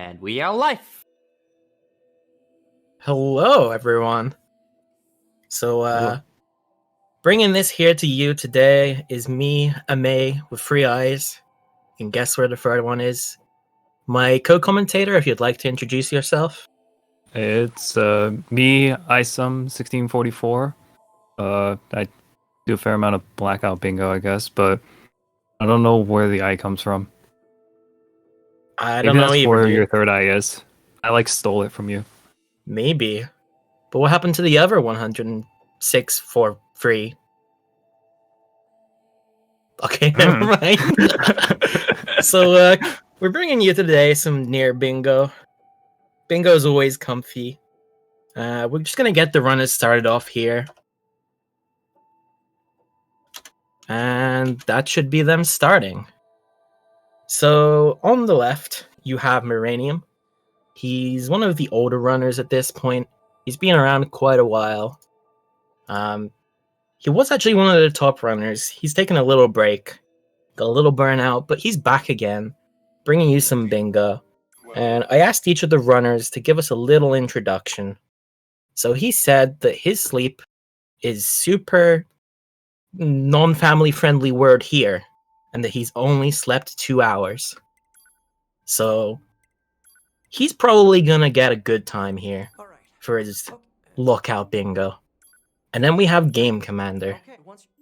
And we are live. Hello, everyone. So, bringing this here to you today is me, Ame, with 3 eyes. You can guess where the third one is. My co-commentator, if you'd like to introduce yourself. It's me, Isum1644. I do a fair amount of Blackout Bingo, I guess, but I don't know where the eye comes from. I Maybe don't know that's either, where dude. your third eye is. I stole it from you. Maybe. But what happened to the other 106 for free? Okay, never mind. So, we're bringing you today some NieR Bingo. Bingo is always comfy. We're just gonna get the runners started off here. And that should be them starting. So, on the left, you have Muranieum. He's one of the older runners at this point. He's been around quite a while. He was actually one of the top runners. He's taken a little break, got a little burnout, but he's back again, bringing you some bingo. And I asked each of the runners to give us a little introduction. So he said that his sleep is super non-family friendly word here, and that he's only slept 2 hours. So he's probably gonna get a good time here for his Lockout Bingo. And then we have Game Commander.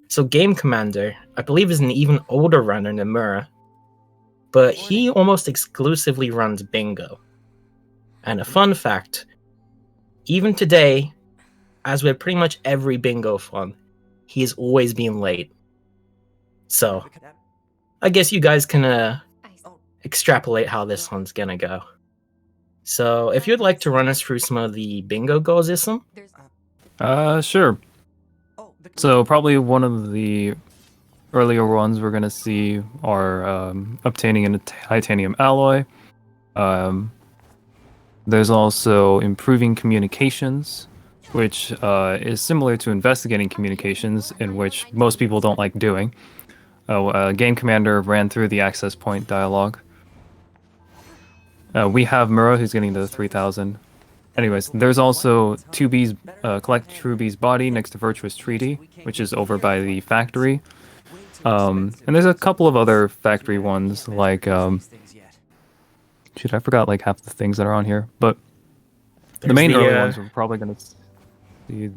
So Game Commander, I believe, is an even older runner than Mura, but he almost exclusively runs bingo. And a fun fact, even today, as with pretty much every bingo fun, he has always been late. So, I guess you guys can extrapolate how this one's gonna go. So, if you'd like to run us through some of the bingo goals, Isum? Sure. So probably one of the earlier ones we're gonna see are obtaining a titanium alloy. There's also improving communications, which is similar to investigating communications, in which most people don't like doing. Game Commander ran through the access point dialogue. We have Mura, who's getting the 3,000. Anyways, there's also 2B's, collect 2B's body next to Virtuous Treaty, which is over by the factory. And there's a couple of other factory ones, like, shoot, I forgot like half the things that are on here, but the main early ones we're probably going to see.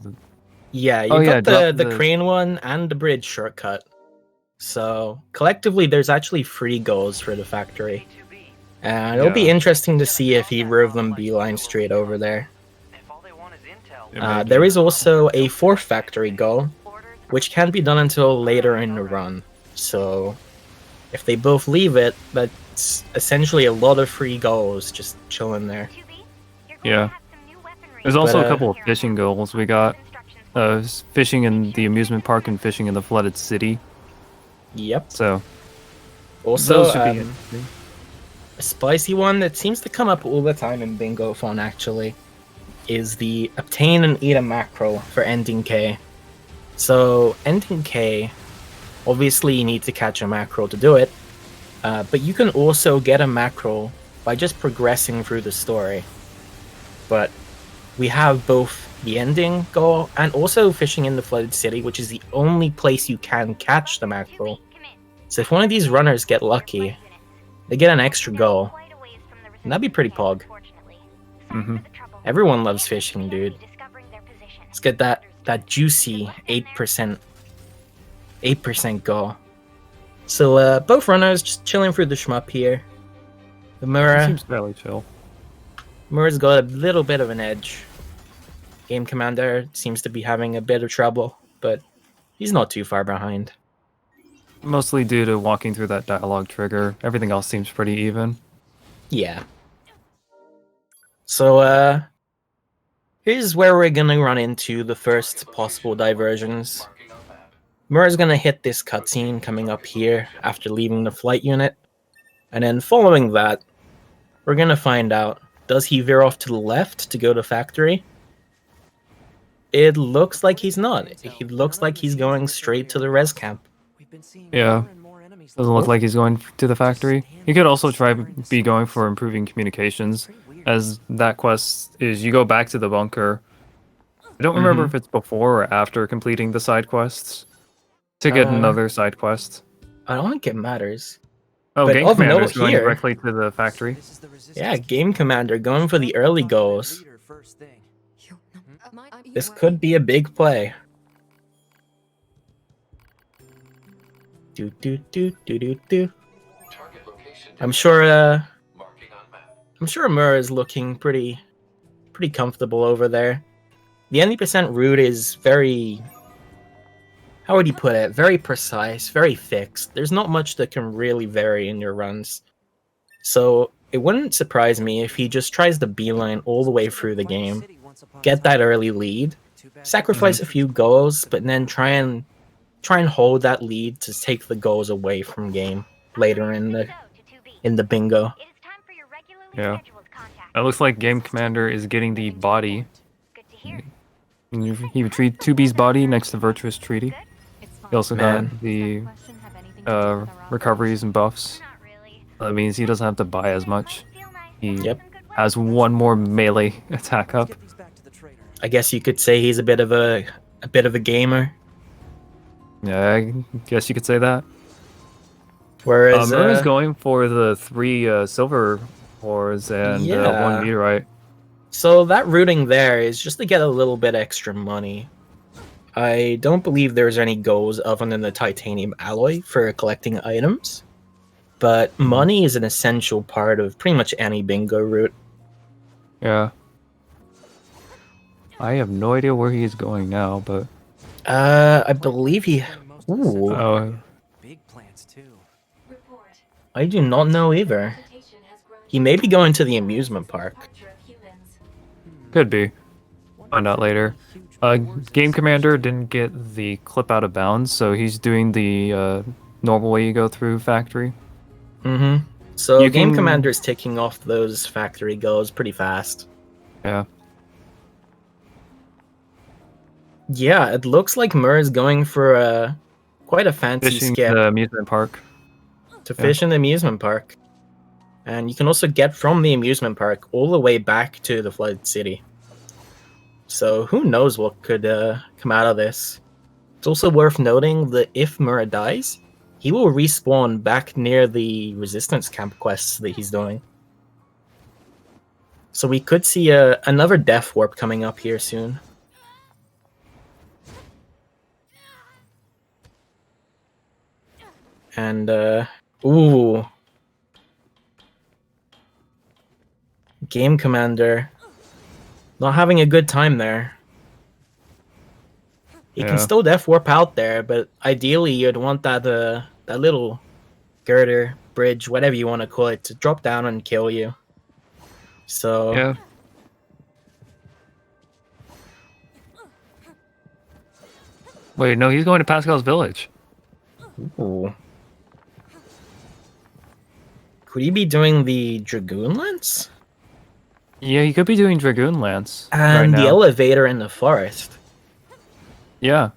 Yeah, you got the crane one and the bridge shortcut. So, collectively, there's actually 3 goals for the factory. And it'll be interesting to see if he drove them beeline straight over there. There is also a 4th factory goal, which can't be done until later in the run. So, if they both leave it, that's essentially a lot of free goals just chilling there. Yeah. There's also a couple of fishing goals. We got fishing in the amusement park and fishing in the flooded city. Yep. So, also, those should be interesting. A spicy one that seems to come up all the time in Bingothon, actually, is the obtain and eat a macro for ending K. So, ending K, obviously you need to catch a macro to do it, but you can also get a macro by just progressing through the story. But we have both the ending goal and also fishing in the flooded city, which is the only place you can catch the macro. So if one of these runners get lucky, they get an extra goal. And that'd be pretty pog. Everyone loves fishing, dude. Let's get that juicy 8% goal. So both runners just chilling through the shmup here. The Mura seems fairly chill. Mura's got a little bit of an edge. Game Commander seems to be having a bit of trouble, but he's not too far behind. Mostly due to walking through that dialogue trigger. Everything else seems pretty even. Yeah. So, here's where we're gonna run into the first possible diversions. Mura's gonna hit this cutscene coming up here after leaving the flight unit. And then following that, we're gonna find out, does he veer off to the left to go to factory? It looks like he's not. He looks like he's going straight to the res camp. Yeah. Doesn't look like he's going to the factory. He could also be going for improving communications, as that quest is you go back to the bunker. I don't remember if it's before or after completing the side quests to get another side quest. I don't think it matters. Oh, But Game of Commander note is going here- directly to the factory. Yeah, Game Commander going for the early goals. This could be a big play. Do do do do do do. I'm sure. I'm sure Mur is looking pretty comfortable over there. The 90% route is very. How would you put it? Very precise, very fixed. There's not much that can really vary in your runs. So it wouldn't surprise me if he just tries to beeline all the way through the game, get that early lead, sacrifice a few goals, but then try and hold that lead to take the goals away from game later in the bingo. Yeah. It looks like Game Commander is getting the body. He retrieved 2B's body next to Virtuous Treaty. He also got the recoveries and buffs. That means he doesn't have to buy as much. He has one more melee attack up. I guess you could say he's a bit of a gamer. Yeah, I guess you could say that. Whereas Mur is going for the 3 silver ores and 1 meteorite. So that routing there is just to get a little bit extra money. I don't believe there's any goals other than the titanium alloy for collecting items, but money is an essential part of pretty much any bingo route. Yeah. I have no idea where he is going now, but I believe he. Ooh. Oh. I do not know either. He may be going to the amusement park. Could be. Find out later. Game Commander didn't get the clip out of bounds, so he's doing the normal way you go through factory. So Game Commander's ticking off those factory goals pretty fast. Yeah. Yeah, it looks like Mur is going for quite a fancy Fishing skip the amusement park. to fish in the amusement park. And you can also get from the amusement park all the way back to the Flood City. So who knows what could come out of this. It's also worth noting that if Mur dies, he will respawn back near the Resistance Camp quests that he's doing. So we could see another Death Warp coming up here soon. And, ooh. Game Commander. Not having a good time there. You can still Death Warp out there, but ideally you'd want that that little girder, bridge, whatever you want to call it, to drop down and kill you. So... Yeah. Wait, no, he's going to Pascal's village. Ooh. Could he be doing the Dragoon Lance? Yeah, he could be doing Dragoon Lance. And the elevator in the forest. Yeah.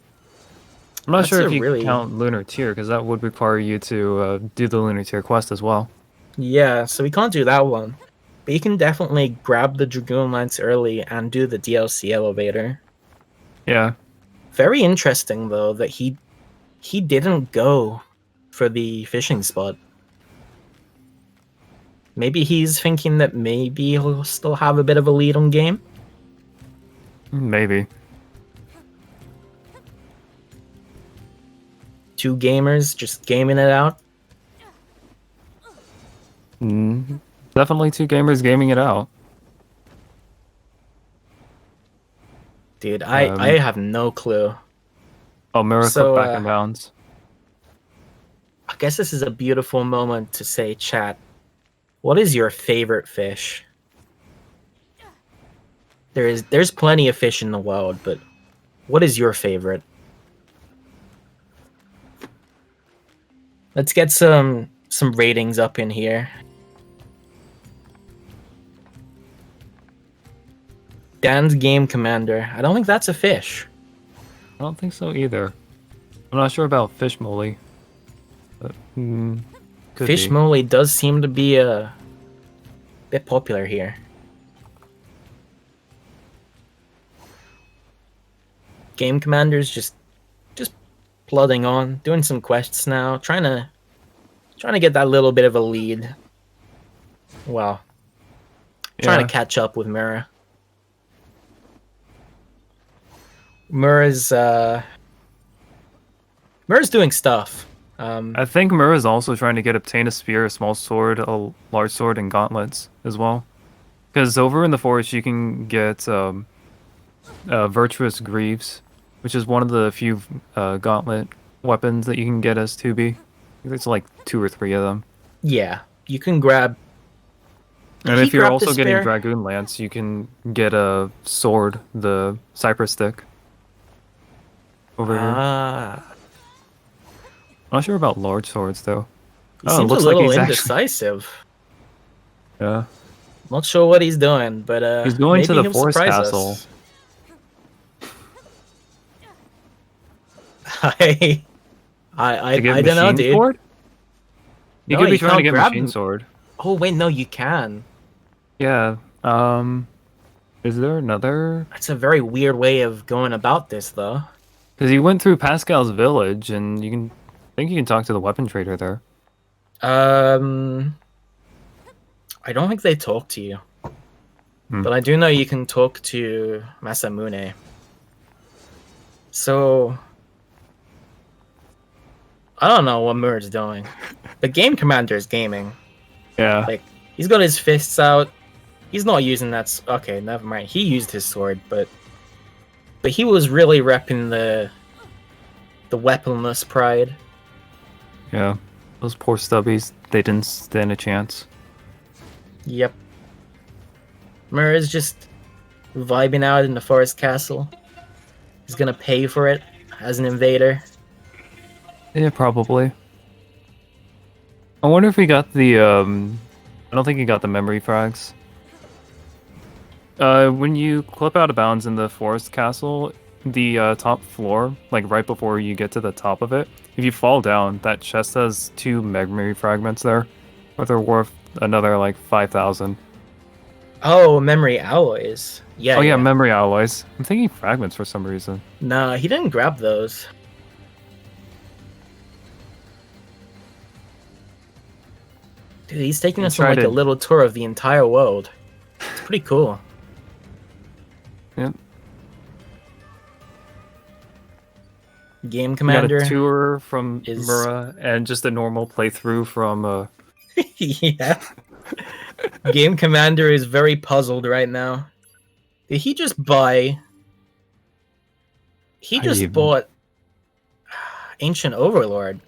I'm not That's sure if a you really- can count Lunar Tier, because that would require you to do the Lunar Tier quest as well. Yeah, so we can't do that one. But you can definitely grab the Dragoon Lance early and do the DLC elevator. Yeah. Very interesting, though, that he didn't go for the fishing spot. Maybe he's thinking that maybe he'll still have a bit of a lead on game. Maybe. Two gamers just gaming it out. Definitely 2 gamers gaming it out. Dude, I have no clue. Oh, Mirror So, clip back in bounds. I guess this is a beautiful moment to say, chat, what is your favorite fish? There's plenty of fish in the world, but what is your favorite? Let's get some ratings up in here. Dan's Game Commander. I don't think that's a fish. I don't think so either. I'm not sure about Fish Molly. Could Fish be. moly does seem to be a bit popular here. Game Commander's just plodding on, doing some quests now, trying to get that little bit of a lead. Well, trying to catch up with Mura. Mura's doing stuff. I think Mura is also trying to obtain a spear, a small sword, a large sword, and gauntlets as well. Because over in the forest you can get virtuous greaves, which is one of the few gauntlet weapons that you can get as 2B. There's like 2 or 3 of them. Yeah, you can grab. And if you're also getting Dragoon Lance, you can get a sword, the Cypress Stick. Over here. I'm not sure about large swords though. He seems a little indecisive. Yeah. Not sure what he's doing, but he's going to the forest castle. I don't know, dude. Sword? You could be trying to get machine sword. Oh wait, no, you can. Yeah. Is there another? That's a very weird way of going about this, though. Because you went through Pascal's village, and I think you can talk to the weapon trader there. I don't think they talk to you, but I do know you can talk to Masamune. So I don't know what Mura's doing. The Game Commander is gaming. Yeah. Like, he's got his fists out. He's not using that. Okay, never mind. He used his sword, but he was really repping the weaponless pride. Yeah. Those poor stubbies, they didn't stand a chance. Yep. Mura's just vibing out in the forest castle. He's gonna pay for it as an invader. Yeah, probably. I wonder if he got the, I don't think he got the memory frags. When you clip out of bounds in the forest castle, the top floor, like right before you get to the top of it, if you fall down, that chest has 2 memory fragments there, but they're worth another like 5,000. Oh, memory alloys. Yeah. Oh yeah, memory alloys. I'm thinking fragments for some reason. No, he didn't grab those. Dude, he's taking us on like a little tour of the entire world. It's pretty cool. Yep. Game Commander. Got a tour from Mura and just a normal playthrough from. Yeah. Game Commander is very puzzled right now. Did he just buy? He just bought Ancient Overlord,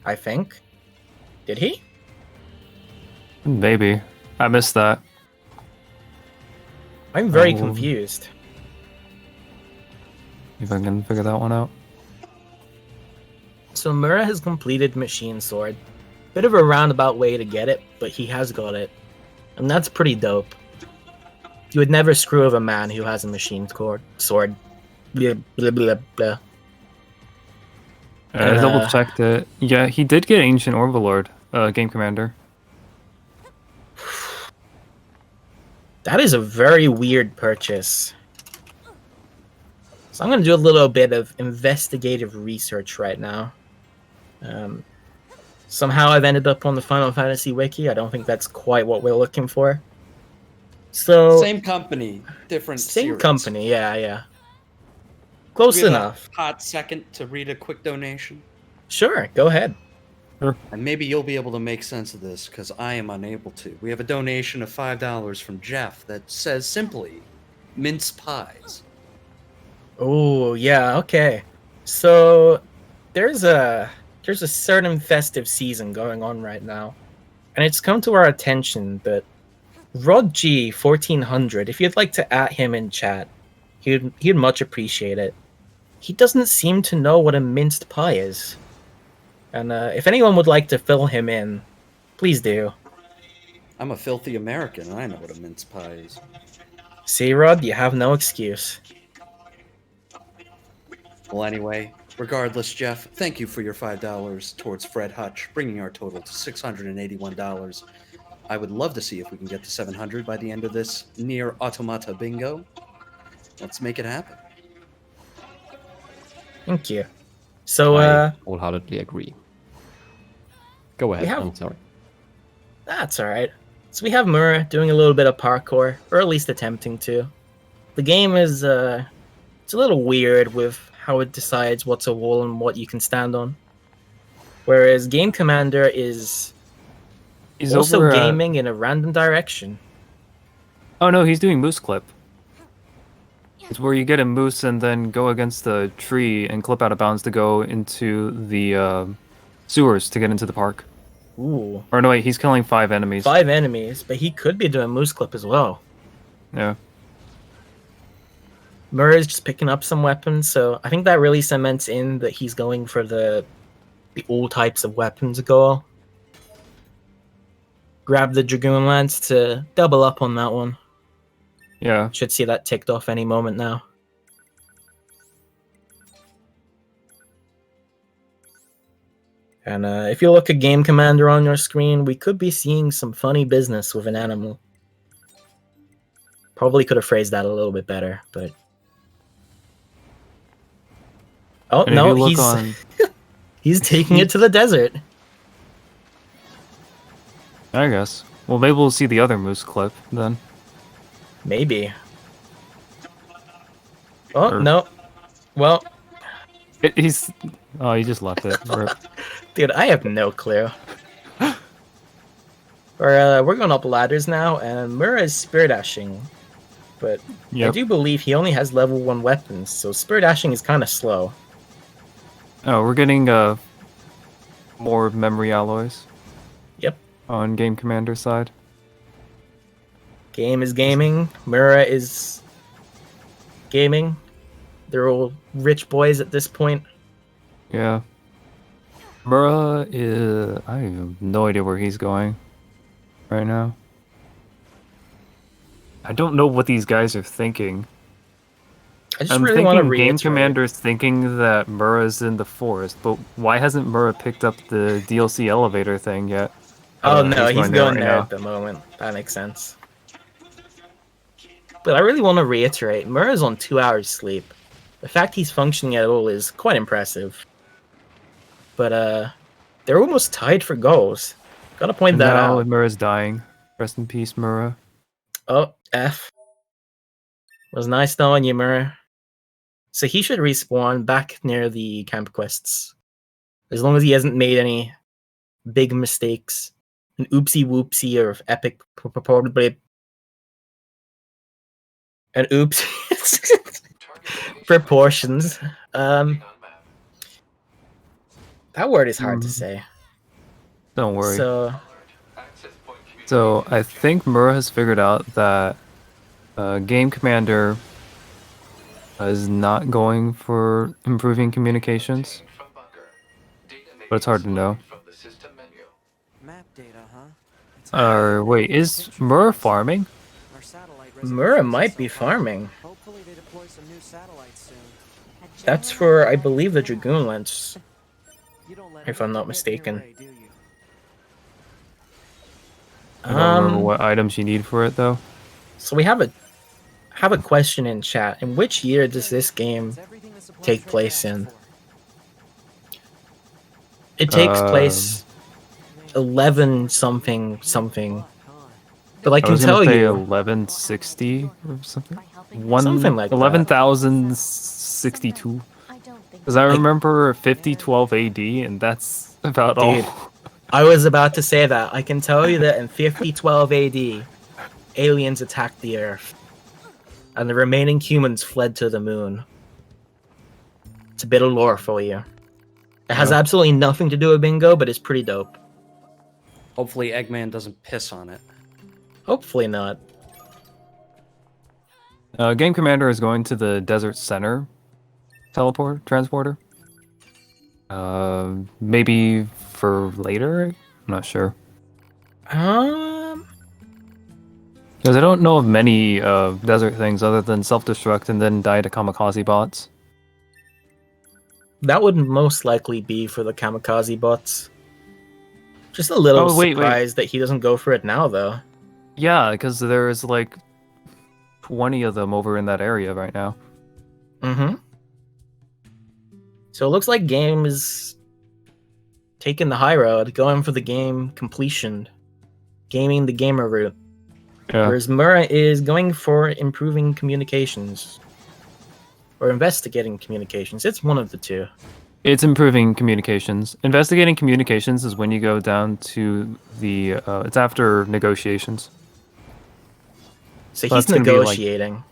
I think. Did he? Maybe. I missed that. I'm very confused. If I can figure that one out. So Mura has completed Machine Sword. Bit of a roundabout way to get it, but he has got it. And that's pretty dope. You would never screw with a man who has a machine sword. Blah, blah, blah, blah. I double-checked it. Yeah, he did get Ancient Overlord, Game Commander. That is a very weird purchase. So I'm going to do a little bit of investigative research right now. Somehow I've ended up on the Final Fantasy Wiki. I don't think that's quite what we're looking for. So same company, different series. Company, yeah. Close enough. A hot second to read a quick donation? Sure, go ahead. Sure. And maybe you'll be able to make sense of this, because I am unable to. We have a donation of $5 from Jeff that says simply, mince pies. Oh, yeah, okay. So there's a certain festive season going on right now. And it's come to our attention that Rod G 1400, if you'd like to at him in chat, he'd much appreciate it. He doesn't seem to know what a minced pie is. And if anyone would like to fill him in, please do. I'm a filthy American, and I know what a mince pie is. See, Rod, you have no excuse. Well, anyway, Regardless, Jeff, thank you for your $5 towards Fred Hutch, bringing our total to $681. I would love to see if we can get to 700 by the end of this NieR Automata Bingo. Let's make it happen. Thank you. So, I wholeheartedly agree. Go ahead, have- I'm sorry. that's alright. So we have Mura doing a little bit of parkour, or at least attempting to. The game is, it's a little weird with how it decides what's a wall and what you can stand on. Whereas Game Commander is He's also over at- gaming in a random direction. Oh no, he's doing moose clip. It's where you get a moose and then go against the tree and clip out of bounds to go into the sewers to get into the park. Ooh. Or no, wait, he's killing 5 enemies. 5 enemies, but he could be doing moose clip as well. Yeah. Murray's just picking up some weapons, so I think that really cements in that he's going for the all types of weapons goal. Grab the Dragoon Lance to double up on that one. Yeah. Should see that ticked off any moment now. And if you look at Game Commander on your screen, we could be seeing some funny business with an animal. Probably could have phrased that a little bit better, but... Oh, And if no, you look he's on- he's taking it to the desert. I guess. Well, maybe we'll see the other moose clip then. Maybe. Oh, Or- no. Well, He's... Oh, he just left it. dude, I have no clue. We're going up ladders now, and Mura is spear dashing. But I Yep. do believe he only has level 1 weapons, so spear dashing is kind of slow. Oh, we're getting more memory alloys. Yep. On Game Commander's side. Game is gaming. Mura is gaming. They're all rich boys at this point. Yeah. Mura is... I have no idea where he's going right now. I don't know what these guys are thinking. I just I'm really want to thinking Game reiterate. Commander's thinking that Mura's in the forest, but why hasn't Mura picked up the DLC elevator thing yet? Oh no, he's going right there now. at the moment. That makes sense. But I really want to reiterate, Mura's on 2 hours sleep. The fact he's functioning at all is quite impressive. But they're almost tied for goals. Gotta point And that now out. Mura's dying. Rest in peace, Mura. Oh, F. Was nice knowing you, Mura. So he should respawn back near the camp quests. As long as he hasn't made any big mistakes. An oopsie whoopsie or epic probably. An oops. Proportions. That word is hard to say. Don't worry. So, I think Mura has figured out that Game Commander is not going for improving communications. But it's hard to know. Map data, huh? Wait, is Mura farming? Our satellite Mura might be farming. Hopefully they deploy some new satellites soon. That's for, I believe, the Dragoon Lance. You don't let If I'm not anything get in your mistaken. way, do you? I don't remember what items you need for it though. So we have a question in chat. In which year does this game It's everything the supply take train place asked in? for. It takes place 11 something something. But I I can was tell gonna say you, 1160 or something. Something like that. 11,062. Because I remember 5012 AD, and that's about Dude. all. I was about to say that. I can tell you that in 5012 AD, aliens attacked the Earth, and the remaining humans fled to the moon. It's a bit of lore for you. It has Yeah. absolutely nothing to do with bingo, but it's pretty dope. Hopefully Eggman doesn't piss on it. Hopefully not. Game Commander is going to the Desert Center transporter. Maybe for later? I'm not sure. Because I don't know of many desert things other than self-destruct and then die to kamikaze bots. That would most likely be for the kamikaze bots. Just a little Oh, wait. surprised that he doesn't go for it now, though. Yeah, because there's like 20 of them over in that area right now. Mm-hmm. So it looks like Game is taking the high road, going for the game completion, gaming the gamer route. Yeah. Whereas Mura is going for improving communications. Or investigating communications. It's one of the two. It's improving communications. Investigating communications is when you go down to the. It's after negotiations. So So he's that's gonna be, like- negotiating.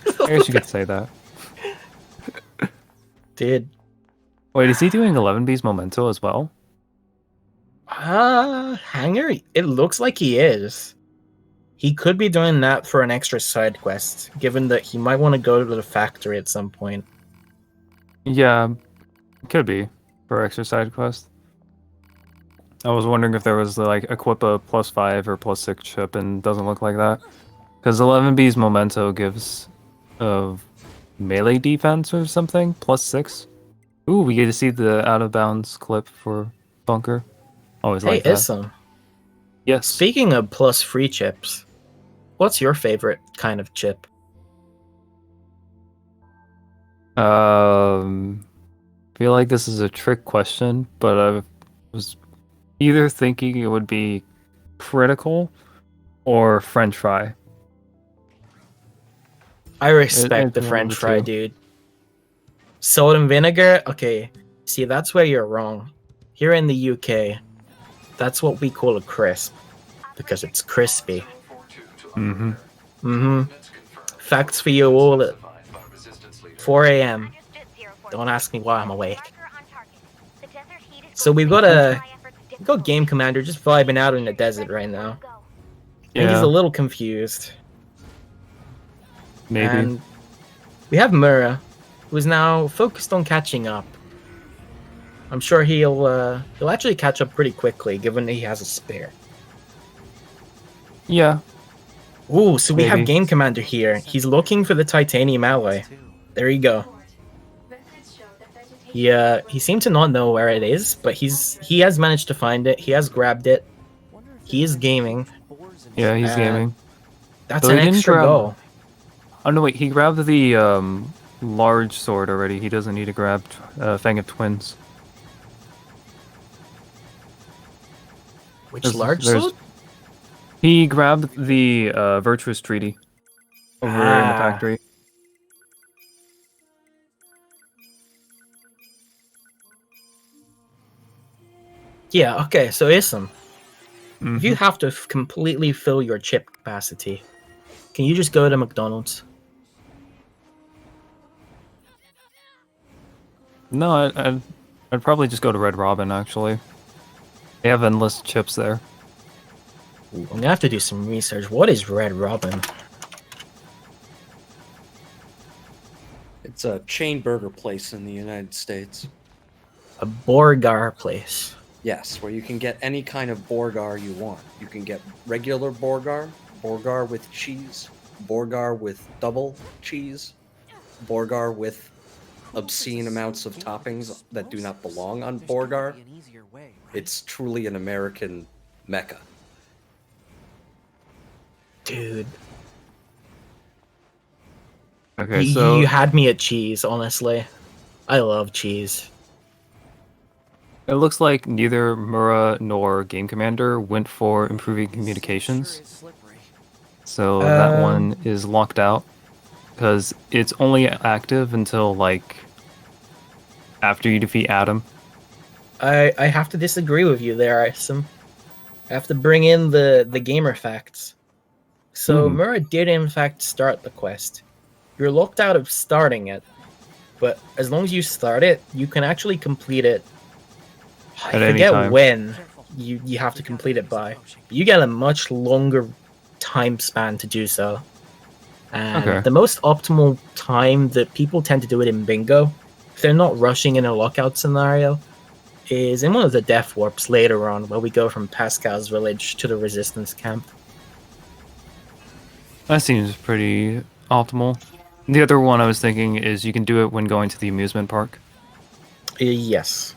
I guess you could say that. Dude. Wait, is he doing 11B's Memento as well? Hanger? It looks like he is. He could be doing that for an extra side quest, given that he might want to go to the factory at some point. Yeah, could be for extra side quest. I was wondering if there was like equip a +5 or +6 chip, and doesn't look like that. Because 11B's Memento gives melee defense or something +6. Ooh, we get to see the out of bounds clip for Bunker. Always Hey, like that. Isam. Yes. Speaking of plus free chips, what's your favorite kind of chip? Feel like this is a trick question, but I was either thinking it would be critical or French fry. I respect the it's one of French the fry, two. dude. Salt and vinegar? Okay, see, that's where you're wrong. Here in the UK, that's what we call a crisp, because it's crispy. Mm-hmm. Mm-hmm. Facts for you all at 4 a.m. Don't ask me why I'm awake. So we've got Game Commander just vibing out in the desert right now. I think he's a little confused. Maybe. And we have Mura, who is now focused on catching up. I'm sure he'll actually catch up pretty quickly, given that he has a spare. Yeah. Ooh, so we have Maybe. Game Commander here. He's looking for the titanium alloy. There you go. He seemed to not know where it is, but he has managed to find it. He has grabbed it. He is gaming. Yeah, he's gaming. That's So an he didn't extra grab- goal. Oh no, wait, he grabbed the large sword already. He doesn't need to grab Fang of Twins. Which There's- large there's- sword? He grabbed the Virtuous Treaty over in the Ah. factory. Yeah, okay, so Isam, Mhm. if you have to completely fill your chip capacity, can you just go to McDonald's? No, I'd probably just go to Red Robin, actually. They have endless chips there. I'm gonna have to do some research. What is Red Robin? It's a chain burger place in the United States. A Borgar place. Yes, where you can get any kind of Borgar you want. You can get regular Borgar, Borgar with cheese, Borgar with double cheese, Borgar with obscene amounts of toppings that do not belong on Borgar. It's truly an American mecca. Dude, Okay, you, so you had me at cheese, honestly. I love cheese. it looks like neither Mura nor Game Commander went for improving communications. So that one is locked out because it's only active until like after you defeat Adam. I have to disagree with you there, Isam. I have to bring in the gamer facts. So Mura did in fact start the quest. You're locked out of starting it, but as long as you start it, you can actually complete it. At I any forget time. when you have to complete it by. You get a much longer time span to do so. And Okay. the most optimal time that people tend to do it in bingo, if they're not rushing in a lockout scenario, is in one of the death warps later on, where we go from Pascal's village to the resistance camp. That seems pretty optimal. The other one I was thinking is you can do it when going to the amusement park. Yes.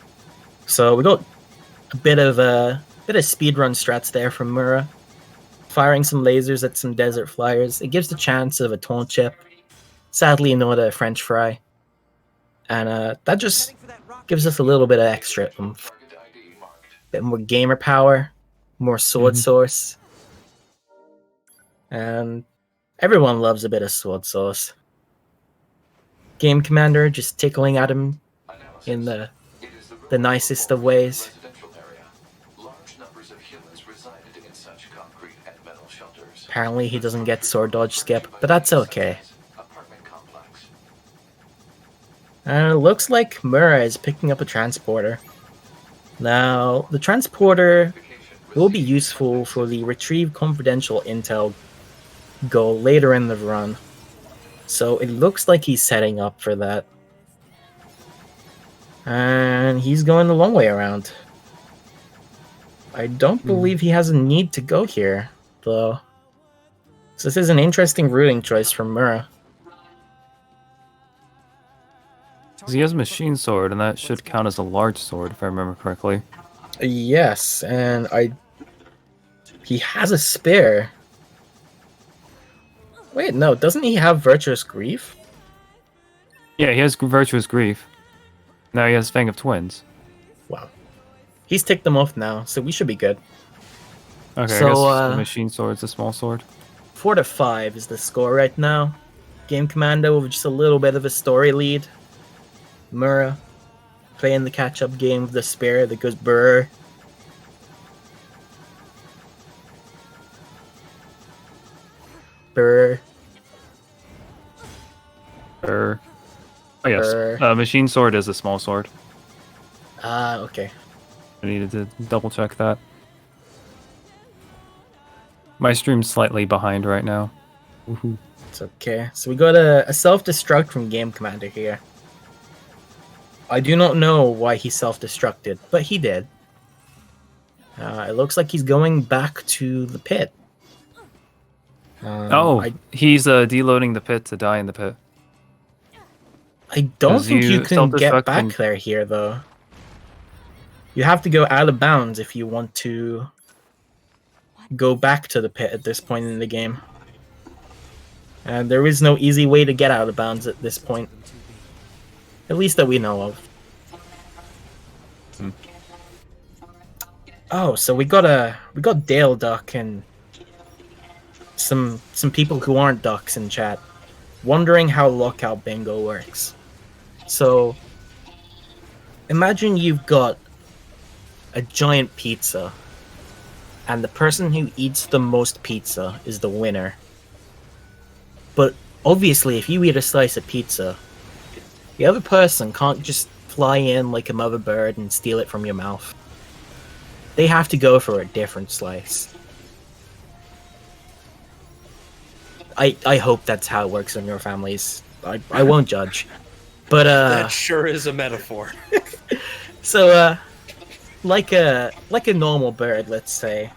So we got a bit of speedrun strats there from Mura. Firing some lasers at some desert flyers. It gives the chance of a taunt chip. Sadly, not a French fry. And that just gives us a little bit of extra oomph. Bit more gamer power, more sword source. And everyone loves a bit of sword source. Game Commander just tickling at him in the nicest of ways. Apparently he doesn't get sword dodge skip, but that's okay. And it looks like Mura is picking up a transporter. Now, the transporter will be useful for the retrieve confidential intel goal later in the run. So it looks like he's setting up for that. And he's going the long way around. I don't believe he has a need to go here, though. So this is an interesting routing choice from Mura. He has a machine sword, and that should count as a large sword, if I remember correctly. Yes, and he has a spear. Wait, no, doesn't he have Virtuous Grief? Yeah, he has Virtuous Grief. Now he has Fang of Twins. Wow. He's ticked them off now, so we should be good. Okay, So, I guess the machine sword's a small sword. 4-5 is the score right now. Game Commando with just a little bit of a story lead. Mura playing the catch-up game with the spear that goes brr. Brr. Oh yes, machine sword is a small sword. Ah, okay. I needed to double check that. My stream's slightly behind right now. Woohoo. It's okay. So we got a self-destruct from Game Commander here. I do not know why he self-destructed, but he did. It looks like he's going back to the pit. He's deloading the pit to die in the pit. I don't think you can get self-destruct back there here, though. You have to go out of bounds if you want to go back to the pit at this point in the game. And there is no easy way to get out of bounds at this point. At least that we know of. Oh, so we got Dale Duck and some people who aren't ducks in chat wondering how Lockout Bingo works. So imagine you've got a giant pizza and the person who eats the most pizza is the winner. But obviously if you eat a slice of pizza, the other person can't just fly in like a mother bird and steal it from your mouth. They have to go for a different slice. I hope that's how it works in your families. I won't judge. But that sure is a metaphor. So like a normal bird, let's say,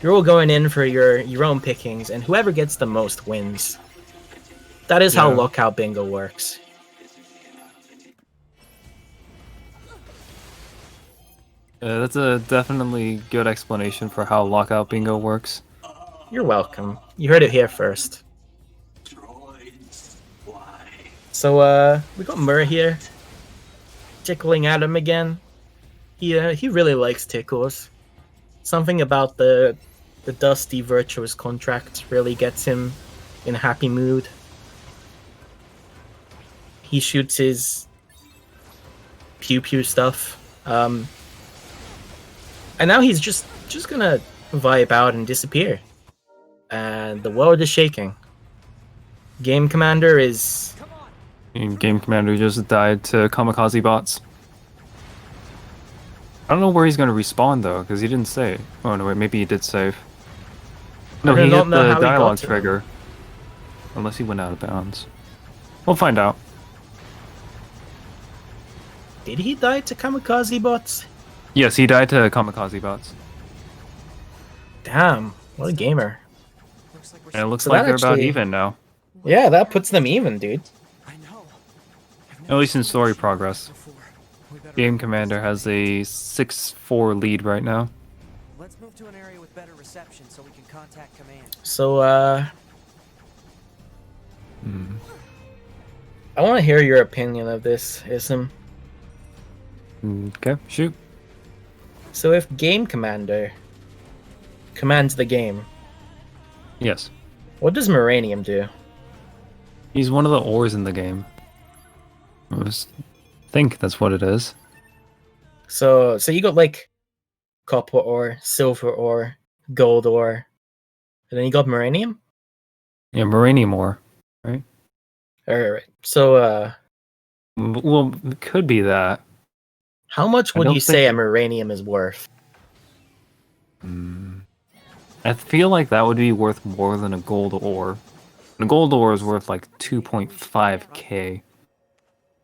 you're all going in for your own pickings, and whoever gets the most wins. That is how Lockout Bingo works. That's a definitely good explanation for how Lockout Bingo works. You're welcome. You heard it here first. So we got Murray here, tickling at him again. He really likes tickles. Something about the dusty virtuous contract really gets him in a happy mood. He shoots his pew pew stuff. And now he's just gonna vibe out and disappear. And the world is shaking. Game Commander is... Game Commander just died to kamikaze bots. I don't know where he's going to respawn though, because he didn't say. Oh no, wait, maybe he did save. No, he hit the dialogue trigger. Unless he went out of bounds. We'll find out. Did he die to kamikaze bots? Yes, he died to kamikaze bots. Damn, what a gamer. Looks like And it looks So like that they're about actually- even now. Yeah, that puts them even, dude. I know. At least in story progress. Game Commander has a 6-4 lead right now. Let's move to an area with better reception so we can contact command. So, I want to hear your opinion of this, Ism. Okay, shoot. So if Game Commander commands the game, Yes. what does Muranieum do? He's one of the ores in the game. Think that's what it is. So you got like copper ore, silver ore, gold ore, and then you got Muranieum? Yeah, Muranieum ore, right? Alright. So, Well, it could be that. how much I would don't you say a think- Muranieum is worth? I feel like that would be worth more than a gold ore. A gold ore is worth like 2.5k.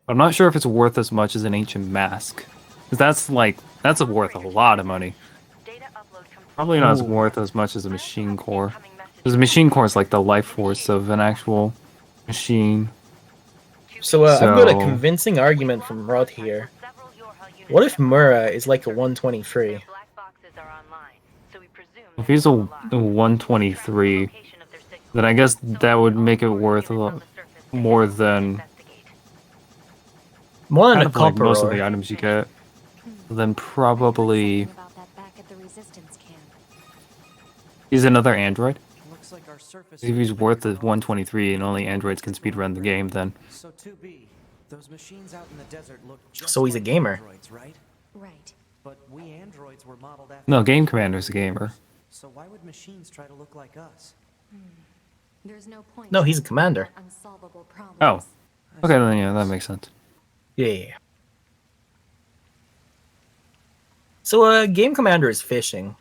I'm not sure if it's worth as much as an ancient mask. Because that's worth a lot of money. Probably not as worth as much as a machine core. Because a machine core is like the life force of an actual machine. So, I've got a So- convincing argument from Rod here. What if Mura is like a 123? If he's a 123, then I guess that would make it worth a lot more than More than kind a of like copper most ore. of the items you get. Then probably About that back at the resistance camp. he's another android. Looks like our surface. If he's worth the 123 and only androids can speedrun the game, then So 2B, those machines out in the desert look just So he's a like gamer. androids, right? Right. But we androids were modeled after. no, Game Commander's a gamer. So why would machines try to look like us? There's no point. No, he's a trying to commander. solve unsolvable problems. Oh, okay, then yeah, that makes sense. Yeah. So, Game Commander is fishing.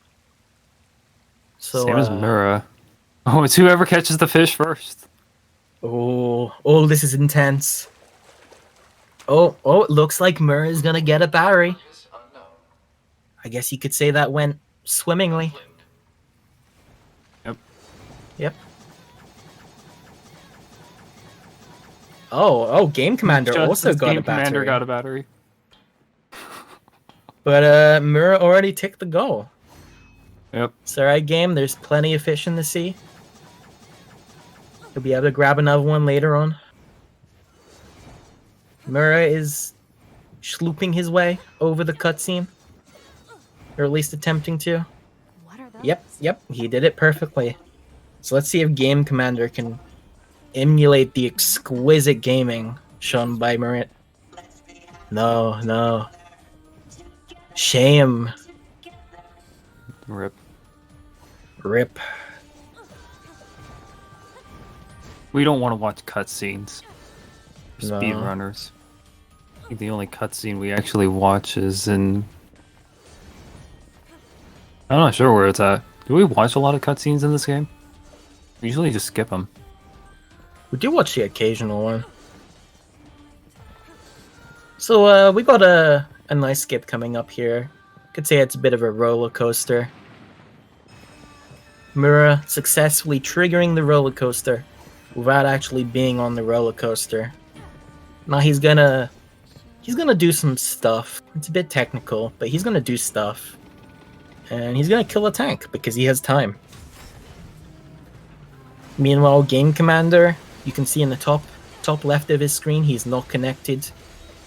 So, Same as Mura. Oh, it's whoever catches the fish first. Oh, this is intense. Oh, it looks like Mura is gonna get a battery. I guess you could say that went swimmingly. Yep. Oh, Game Commander Just also as got Game a battery. Commander got a battery. But Mura already ticked the goal. Yep. It's alright, game. There's plenty of fish in the sea. You'll be able to grab another one later on. Mura is schlooping his way over the cutscene. Or at least attempting to. What are those? Yep, he did it perfectly. So let's see if Game Commander can emulate the exquisite gaming shown by Marin. No. Shame. Rip. Rip. We don't want to watch cutscenes. No. Speedrunners. I think the only cutscene we actually watch is in. I'm not sure where it's at. Do we watch a lot of cutscenes in this game? We usually just skip them. We do watch the occasional one. So, we got a nice skip coming up here. Could say it's a bit of a roller coaster. Mura successfully triggering the roller coaster without actually being on the roller coaster. Now he's gonna do some stuff. It's a bit technical, but he's gonna do stuff. And he's gonna kill a tank because he has time. Meanwhile, Game Commander, you can see in the top left of his screen, he's not connected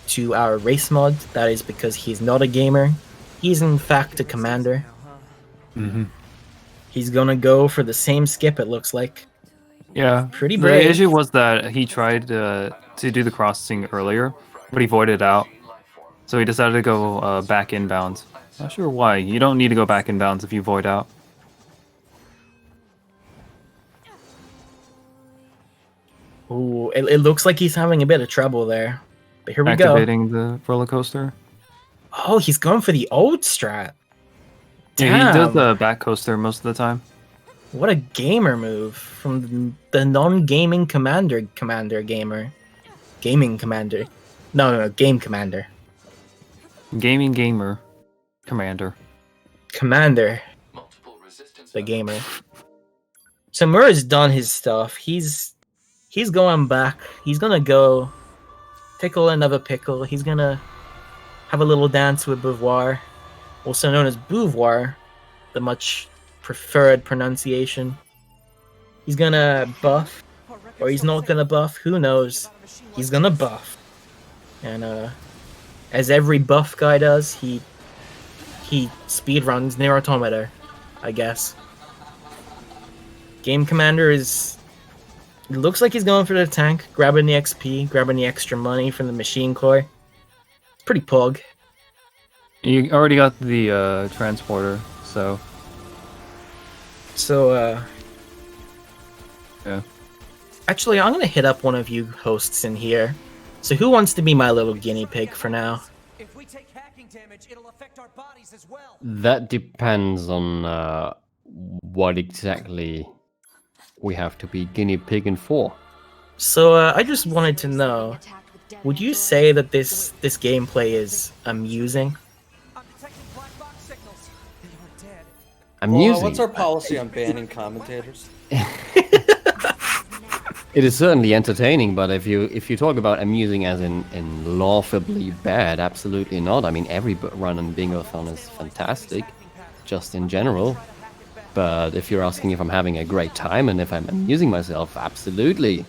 to our race mod. That is because he's not a gamer. He's in fact a commander. Mm-hmm. He's gonna go for the same skip, it looks like. Yeah. Pretty The brave. issue was that he tried to do the crossing earlier, but he voided out. So he decided to go back inbounds. Not sure why. You don't need to go back inbounds if you void out. Ooh, it looks like he's having a bit of trouble there. But here we go. Activating the roller coaster. Oh, he's going for the old strat. Yeah, he does Damn. the back coaster most of the time. What a gamer move from the non-gaming commander gamer. Gaming commander. No, game commander. Gaming gamer commander. Commander. The gamer. So Mura's done his stuff. He's he's going back. He's gonna go tickle another pickle. He's gonna have a little dance with Beauvoir, also known as Beauvoir, the much preferred pronunciation. He's gonna buff, or he's not gonna buff. Who knows? He's gonna buff, and as every buff guy does, he speedruns NieR Automata, I guess. Game Commander is. It looks like he's going for the tank, grabbing the XP, grabbing the extra money from the machine core. It's pretty pug. You already got the transporter, so So, yeah. actually, I'm gonna hit up one of you hosts in here. So who wants to be my little guinea pig for now? If we take hacking damage, it'll affect our bodies as well. That depends on what exactly we have to be guinea pigging for. So, I just wanted to know, would you say that this gameplay is amusing? I'm detecting black box signals. They are dead. Amusing. What's our policy on banning commentators? It is certainly entertaining, but if you talk about amusing as in laughably bad, absolutely not. I mean, every run in Bingothon is fantastic, just in general. But if you're asking if I'm having a great time and if I'm amusing myself, absolutely.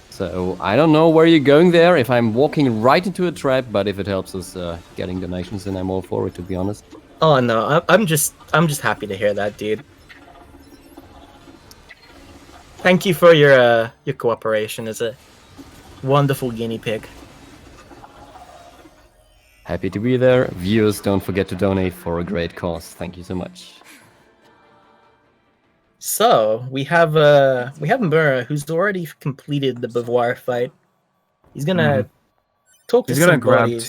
So I don't know where you're going there, if I'm walking right into a trap, but if it helps us getting donations, then I'm all for it, to be honest. Oh no, I'm just happy to hear that, dude. Thank you for your cooperation as a wonderful guinea pig. Happy to be there. Viewers, don't forget to donate for a great cause. Thank you so much. So we have Mura, who's already completed the Beauvoir fight. He's gonna talk to He's gonna some grab buddies.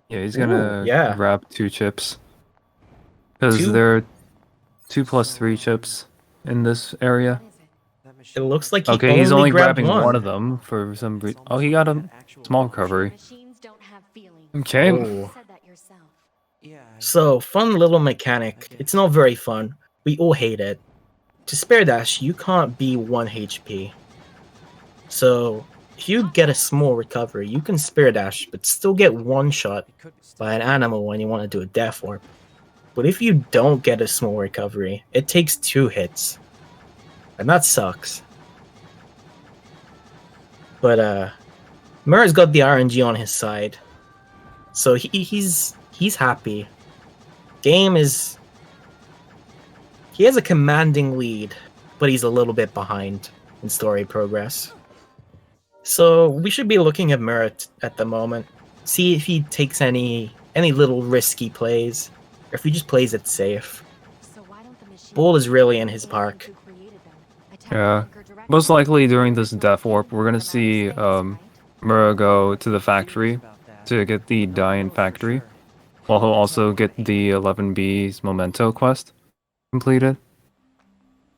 he's gonna yeah. grab 2 chips. Because Two? there are 2+3 chips in this area. It looks like he Okay, he's only grabbed grabbing one of them for some reason. Oh, he got a small recovery. Machines don't have feelings. Okay. Oh. You said that yourself. Yeah. So, fun little mechanic. It's not very fun. We all hate it. To spare dash, you can't be 1 HP. So, if you get a small recovery, you can spare dash, but still get one shot by an animal when you want to do a death warp. But if you don't get a small recovery, it takes 2 hits. And that sucks. But, Mura's got the RNG on his side. So he's happy. Game is... He has a commanding lead, but he's a little bit behind in story progress. So we should be looking at Mura at the moment. See if he takes any little risky plays, or if he just plays it safe. So why don't the machines Bull is really in his park. who created them attack Yeah. the bunker directly? Most likely during this death warp, we're gonna see Mura go to the factory to get the die-in factory, while he'll also get the 11B's memento quest completed.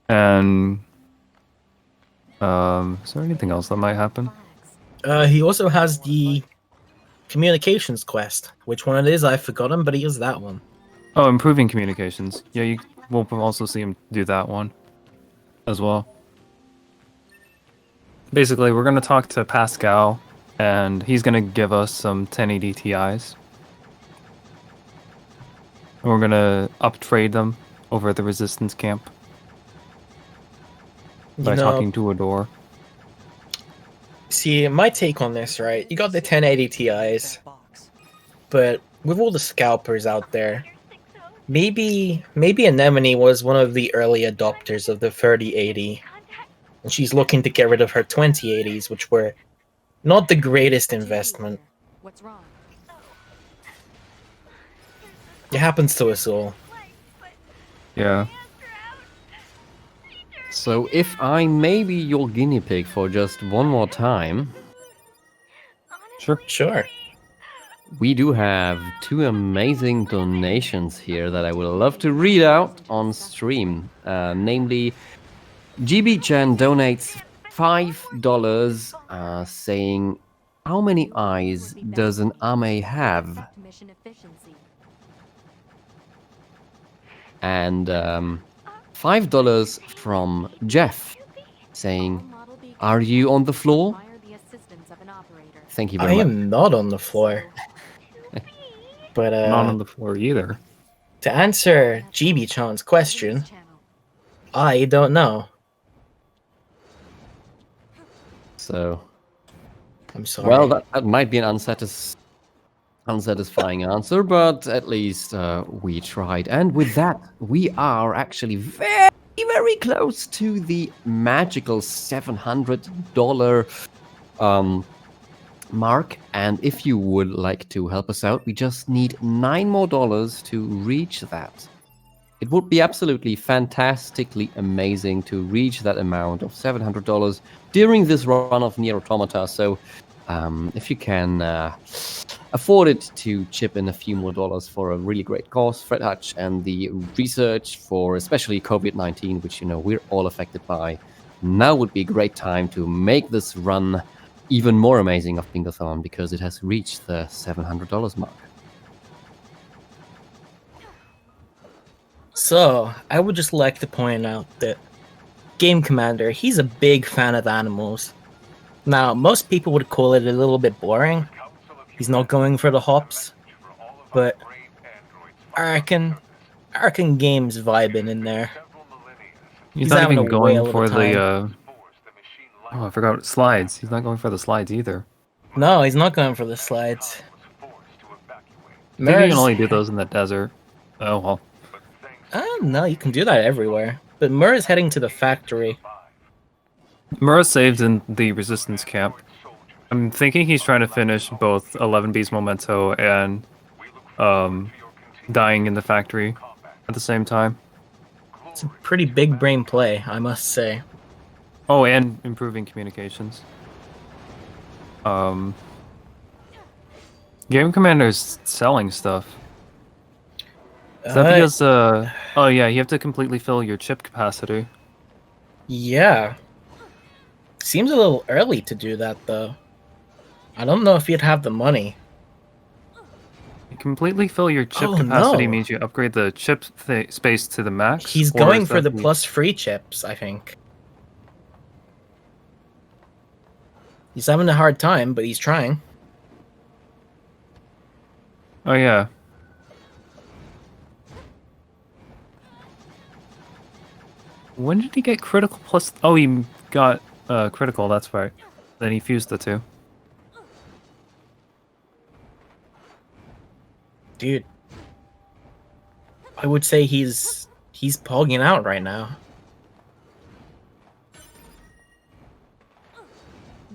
And is there anything else that might happen? He also has the communications quest. Which one it is, I've forgotten, but he has that one. Oh, improving communications. Yeah, we'll also see him do that one as well. Basically, we're gonna talk to Pascal, and he's gonna give us some 1080 Ti's. And we're gonna uptrade them over at the resistance camp by talking to a door. See, my take on this, right? You got the 1080 Ti's, but with all the scalpers out there, maybe Anemone was one of the early adopters of the 3080, and she's looking to get rid of her 2080s, which were not the greatest investment. What's wrong? It happens to us all. Yeah. So if I may be your guinea pig for just one more time, Sure. we do have 2 amazing donations here that I would love to read out on stream. Namely, GB-chan donates $5 saying, how many eyes does an ame have? Mission efficiency. And $5 from Jeff saying, Are you on the floor? Require the assistance of an operator. Thank you I very much. am not on the floor. But Not on the floor either. to answer GB-chan's question, I don't know. So, I'm sorry. well, that might be an unsatisfying answer, but at least we tried. And with that, we are actually very, very close to the magical $700 mark. And if you would like to help us out, we just need $9 more to reach that. It would be absolutely fantastically amazing to reach that amount of $700 during this run of NieR Automata. So if you can afford it to chip in a few more dollars for a really great cause, Fred Hutch, and the research for especially COVID-19, which, you know, we're all affected by, now would be a great time to make this run even more amazing of Bingothon, because it has reached the $700 mark. So, I would just like to point out that Game Commander, he's a big fan of animals. Now, most people would call it a little bit boring. He's not going for the hops. But I reckon Game's vibing in there. He's He's not having even a going whale of a for the time. oh, I forgot slides. He's not going for the slides either. No, he's not going for the slides. I think you can Mirror's... only do those in the desert. Oh well. No, you can do that everywhere. But Murray's heading to the factory. Mura saved in the resistance camp. I'm thinking he's trying to finish both 11B's Memento and dying in the factory at the same time. It's a pretty big brain play, I must say. Oh, and improving communications. Game Commander's selling stuff. Is that because oh yeah, you have to completely fill your chip capacity. Yeah. Seems a little early to do that, though. I don't know if you'd have the money. You completely fill your chip Oh, capacity no. means you upgrade the chip space to the max. He's or going is for that the plus free chips, I think. He's having a hard time, but he's trying. Oh yeah. When did he get critical plus? Oh, he got critical. That's right. Then he fused the two. Dude. I would say he's pogging out right now.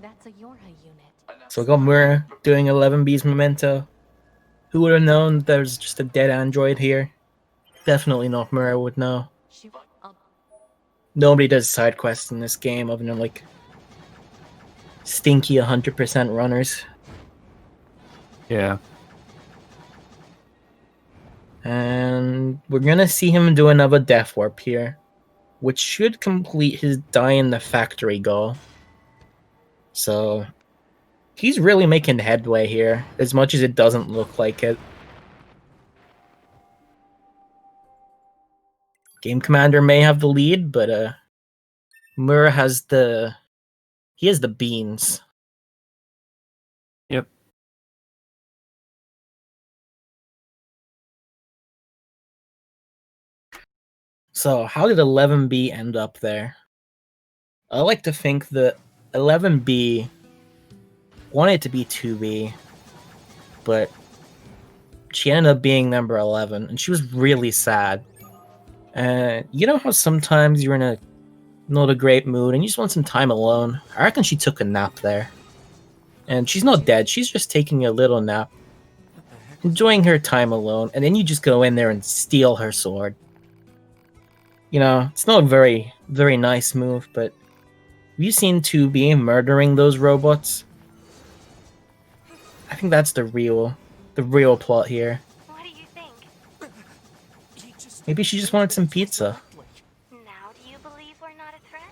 That's a Yorha unit. So Gomura doing 11B's Memento. Who would have known there's just a dead android here? Definitely not Mura would know. Nobody does side quests in this game other than like stinky 100% runners. Yeah. And we're gonna see him do another death warp here, which should complete his die in the factory goal. So he's really making headway here, as much as it doesn't look like it. Game Commander may have the lead, but Mura has the beans. Yep. So how did 11B end up there? I like to think that 11B wanted to be 2B, but she ended up being number 11, and she was really sad. You know how sometimes you're in a not a great mood and you just want some time alone? I reckon she took a nap there. And she's not dead, she's just taking a little nap, enjoying her time alone, and then you just go in there and steal her sword. You know, it's not a very, very nice move, but have you seen 2B murdering those robots? I think that's the real plot here. What do you think? Maybe she just wanted some pizza. Now do you believe we're not a threat?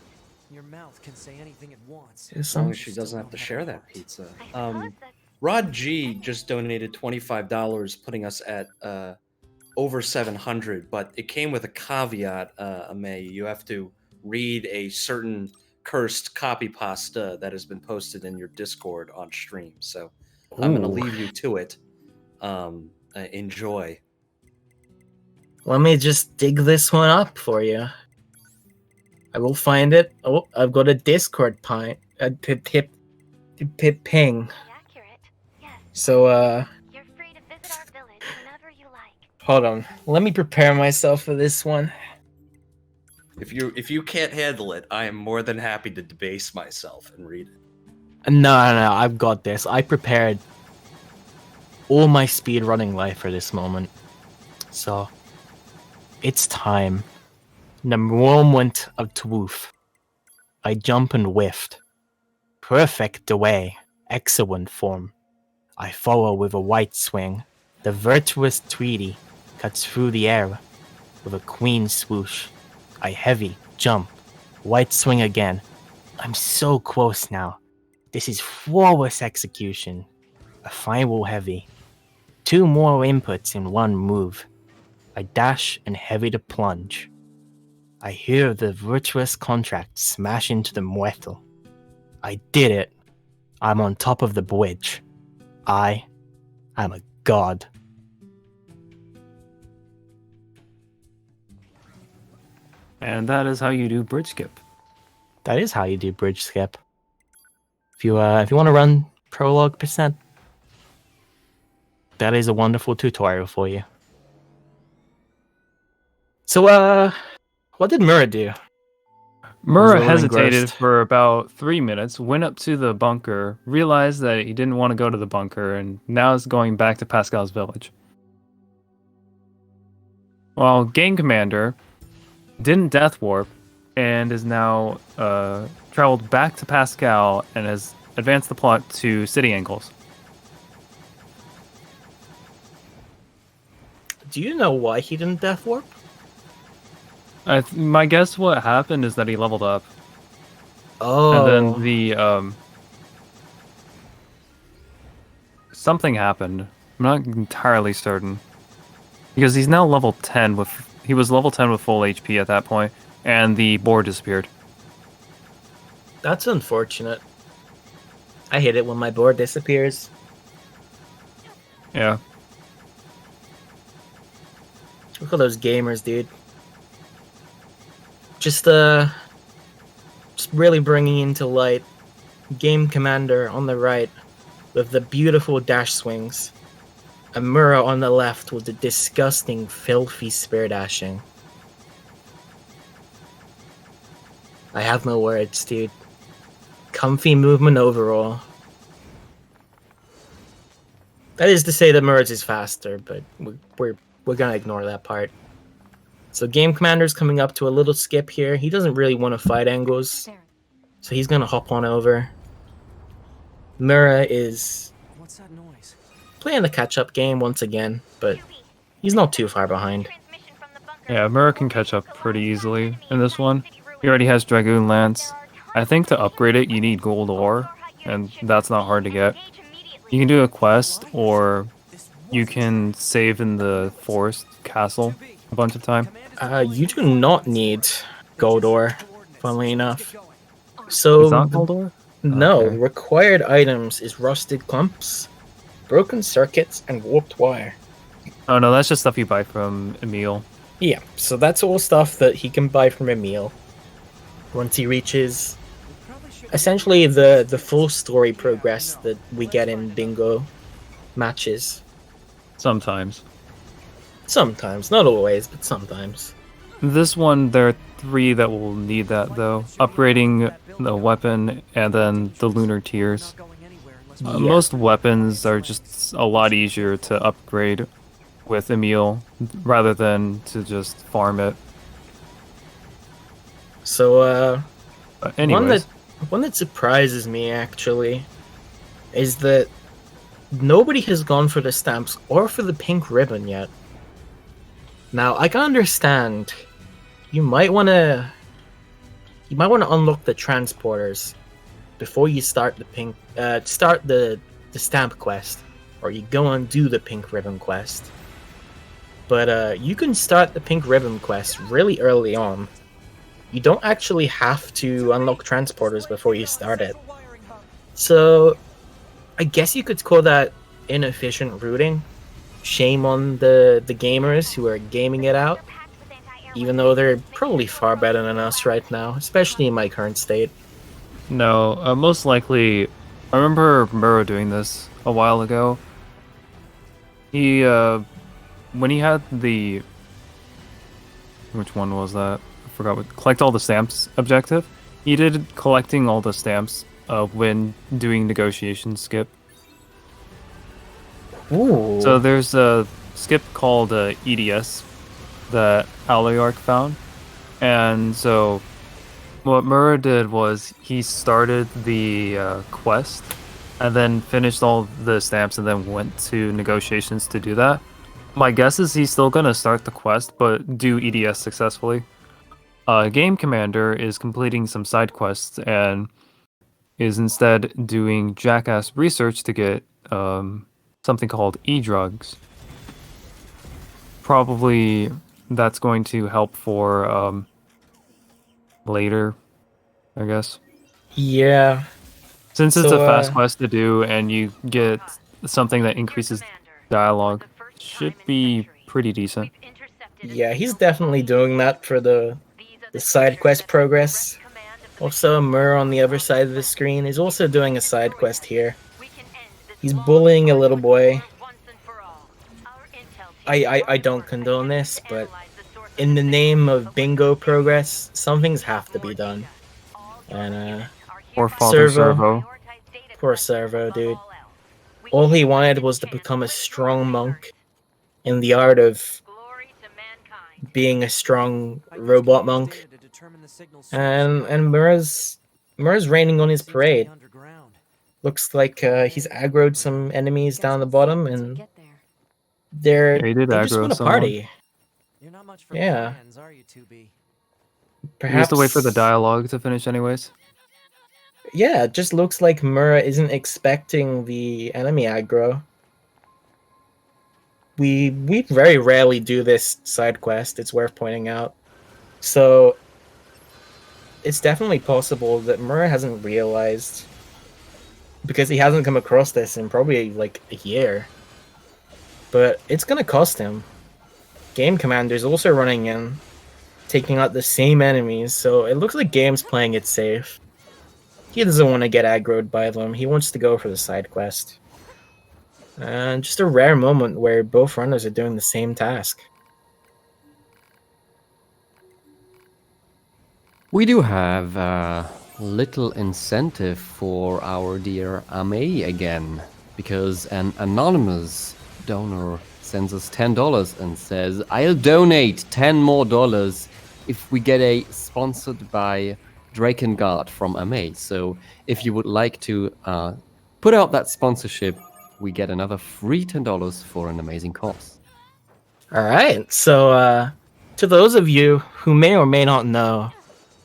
Your mouth can say anything it wants. Is As long some... as she doesn't have to share that pizza. I suppose that's Rod G just donated $25, putting us at over 700, but it came with a caveat, May. You have to read a certain cursed copy pasta that has been posted in your Discord on stream. So I'm going to Ooh. leave you to it. Enjoy. Let me just dig this one up for you. I will find it. Oh, I've got a Discord ping. Accurate. Yes. So, You're free to visit our village whenever you like. hold on. Let me prepare myself for this one. If you can't handle it, I am more than happy to debase myself and read it. No, I've got this. I prepared all my speedrunning life for this moment. So, it's time. In the moment of truth, I jump and whiffed. Perfect away, excellent form. I follow with a white swing. The virtuous treaty cuts through the air with a queen swoosh. I heavy, jump, white swing again. I'm so close now. This is flawless execution. A final heavy. 2 more inputs in one move. I dash and heavy to plunge. I hear the virtuous contract smash into the muerto. I did it. I'm on top of the bridge. I am a god. And that is how you do bridge skip. That is how you do bridge skip. If you want to run prologue percent, that is a wonderful tutorial for you. So what did Mura do? Mura a little hesitated engrossed. for about 3 minutes, went up to the bunker, realized that he didn't want to go to the bunker, and now is going back to Pascal's village. While Game Commander didn't death warp and is now traveled back to Pascal and has advanced the plot to City Angles. Do you know why he didn't death warp? My guess what happened is that he leveled up. Oh. And then the something happened. I'm not entirely certain. Because he's now level 10 with he was level 10 with full HP at that point, and the board disappeared. That's unfortunate. I hate it when my board disappears. Yeah. Look at those gamers, dude. Just really bringing into light Game Commander on the right with the beautiful dash swings. And Mura on the left with the disgusting, filthy spear dashing. I have no words, dude. Comfy movement overall. That is to say that Mura's is faster, but we're gonna ignore that part. So Game Commander's coming up to a little skip here. He doesn't really want to fight angles, so he's gonna hop on over. Mura is What's that noise? playing the catch-up game once again, but he's not too far behind. Yeah, Mura can catch up pretty easily in this one. He already has Dragoon Lance. I think to upgrade it, you need gold ore, and that's not hard to get. You can do a quest, or you can save in the forest castle a bunch of time. You do not need gold ore, funnily enough. So It's not gold ore? no, Okay. required items is rusted clumps, broken circuits, and warped wire. Oh no, that's just stuff you buy from Emil. Yeah, so that's all stuff that he can buy from Emil once he reaches essentially the full story progress that we get in bingo matches. Sometimes. Sometimes, not always, but sometimes. This one, there are 3 that will need that though. Upgrading the weapon and then the lunar tiers. Yeah. Most weapons are just a lot easier to upgrade with Emil rather than to just farm it. So, But anyways, one that surprises me actually is that nobody has gone for the stamps or for the pink ribbon yet. Now, I can understand you might want to unlock the transporters before you start the stamp quest, or you go and do the pink ribbon quest. But you can start the pink ribbon quest really early on you don't actually have to unlock transporters before you start it. So I guess you could call that inefficient routing. Shame on the gamers who are gaming it out, even though they're probably far better than us right now, especially in my current state. No, most likely, I remember Muro doing this a while ago. He, when he had the, which one was that? I forgot what, collect all the stamps objective. He did collecting all the stamps when doing negotiation skip. Ooh. So there's a skip called EDS that Aloyarch found. And so what Muro did was he started the quest and then finished all the stamps and then went to negotiations to do that. My guess is he's still going to start the quest but do EDS successfully. Game Commander is completing some side quests and is instead doing jackass research to get something called e-drugs. Probably that's going to help for later, I guess. Yeah. Since it's So, a fast quest to do and you get something that increases dialogue, should be pretty decent. Yeah, he's definitely doing that for the side quest progress. Also, Mur on the other side of the screen is also doing a side quest here. He's bullying a little boy. I don't condone this, but in the name of bingo progress, some things have to be done. And Or Father Servo. Servo. Poor Servo, dude. All he wanted was to become a strong monk in the art of being a strong robot monk. And Mura's raining on his parade. Looks like he's aggroed some enemies down the bottom, and Yeah, he did they just aggro want to someone. party. You're not much for Yeah. plans, are you, 2B? We used Perhaps to wait for the dialogue to finish anyways. Yeah, it just looks like Mura isn't expecting the enemy aggro. We very rarely do this side quest, it's worth pointing out. So it's definitely possible that Mura hasn't realized, because he hasn't come across this in probably like a year. But it's gonna cost him. Game Commander's also running in, taking out the same enemies, so it looks like Game's playing it safe. He doesn't want to get aggroed by them, he wants to go for the side quest. And just a rare moment where both runners are doing the same task. We do have a little incentive for our dear Ame again, because an anonymous donor sends us $10 and says, I'll donate $10 more if we get a sponsored by Drakengard from Ame. So if you would like to put out that sponsorship, we get another free $10 for an amazing cause. Alright, so to those of you who may or may not know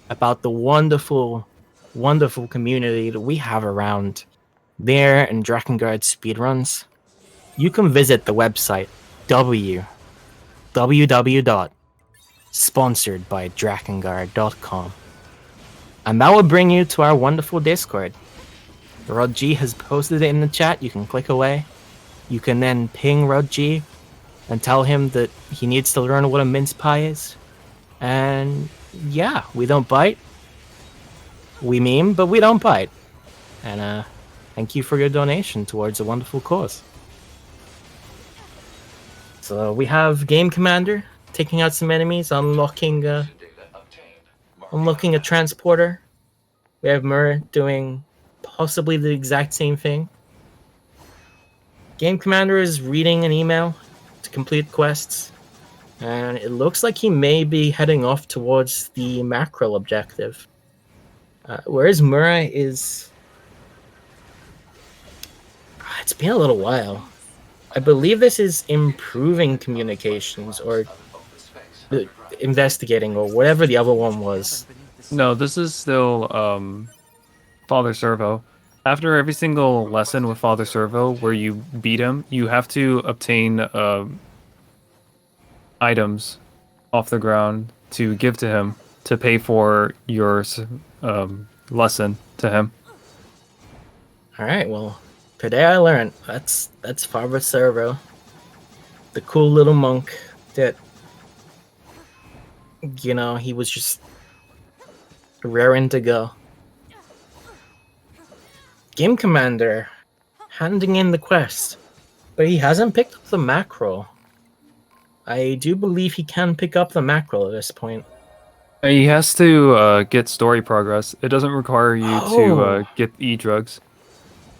about the wonderful, wonderful community that we have around NieR and Drakengard speedruns, you can visit the website www.sponsoredbydrakengard.com, and that will bring you to our wonderful Discord. Rod G has posted it in the chat. You can click away. You can then ping Rod G and tell him that he needs to learn what a mince pie is. And yeah, we don't bite. We meme, but we don't bite. And thank you for your donation towards a wonderful cause. So we have Game Commander taking out some enemies, unlocking a transporter. We have Mur doing possibly the exact same thing. Game Commander is reading an email to complete quests, and it looks like he may be heading off towards the mackerel objective. Whereas Mura is... It's been a little while. I believe this is improving communications, or investigating, or whatever the other one was. No, this is still Father Servo. After every single lesson with Father Servo where you beat him, you have to obtain items off the ground to give to him. to pay for your lesson to him. All right, well, today I learned that's Father Servo, the cool little monk that, you know, he was just raring to go. Game Commander handing in the quest, but he hasn't picked up the macro. I do believe he can pick up the macro at this point. He has to get story progress. It doesn't require you to Oh. get E-drugs.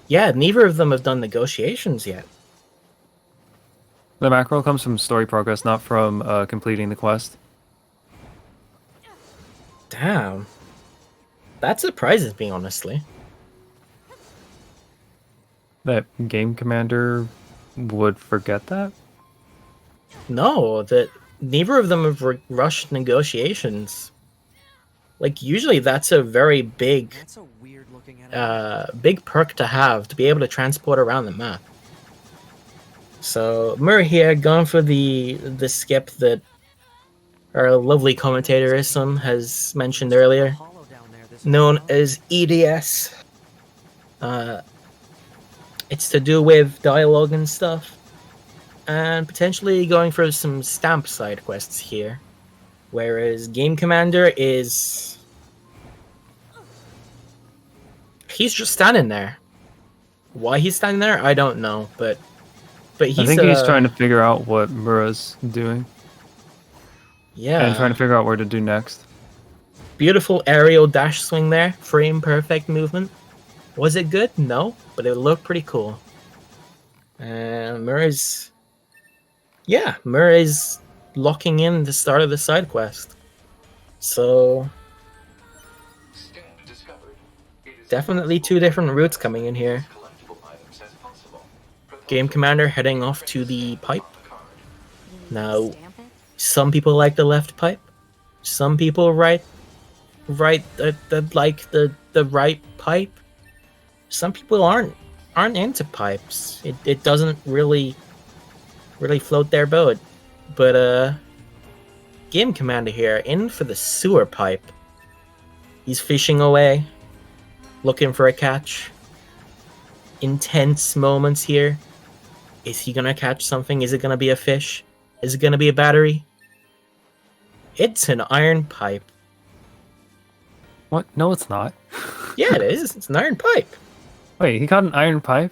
Yeah, neither of them have done negotiations yet. The macro comes from story progress, not from completing the quest. Damn. That surprises me, honestly. That Game Commander would forget that? No, that neither of them have rushed negotiations. Like, usually that's a very big, That's a weird looking animal. big perk to have, to be able to transport around the map. So, Murray here, going for the skip that our lovely commentator Isam has mentioned earlier, Hollow down there, this known window. as EDS. It's to do with dialogue and stuff, and potentially going for some stamp side quests here. Whereas Game Commander is... he's just standing there. Why he's standing there, I don't know, but he's... I think he's trying to figure out what Mura's doing yeah, and trying to figure out where to do next. beautiful aerial dash swing there, frame perfect movement. Was it good? No, but it looked pretty cool. And Murray's locking in the start of the side quest. So definitely two different routes coming in here. Game Commander heading off to the pipe. Now, Stamp it? some people like the left pipe. Some people like the right pipe. Some people aren't into pipes. It doesn't really float their boat. But Game Commander here in for the sewer pipe. He's fishing away, looking for a catch. Intense moments here. Is he gonna catch something? Is it gonna be a fish? Is it gonna be a battery? It's an iron pipe. What? No, it's not. Yeah, it is. It's an iron pipe. Wait, he got an iron pipe?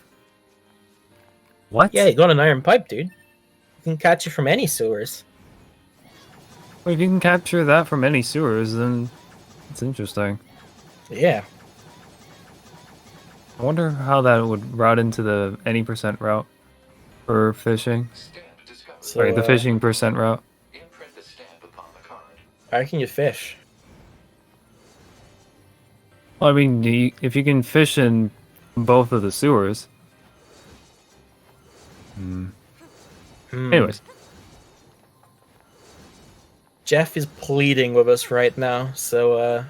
What? Yeah, you got an iron pipe, dude. You can catch it from any sewers. Well, if you can capture that from any sewers, then it's interesting. Yeah. I wonder how that would route into the any percent route for fishing. So, Sorry, the fishing percent route. How can you fish? Well, I mean, if you can fish in both of the sewers. Anyways, Jeff is pleading with us right now, so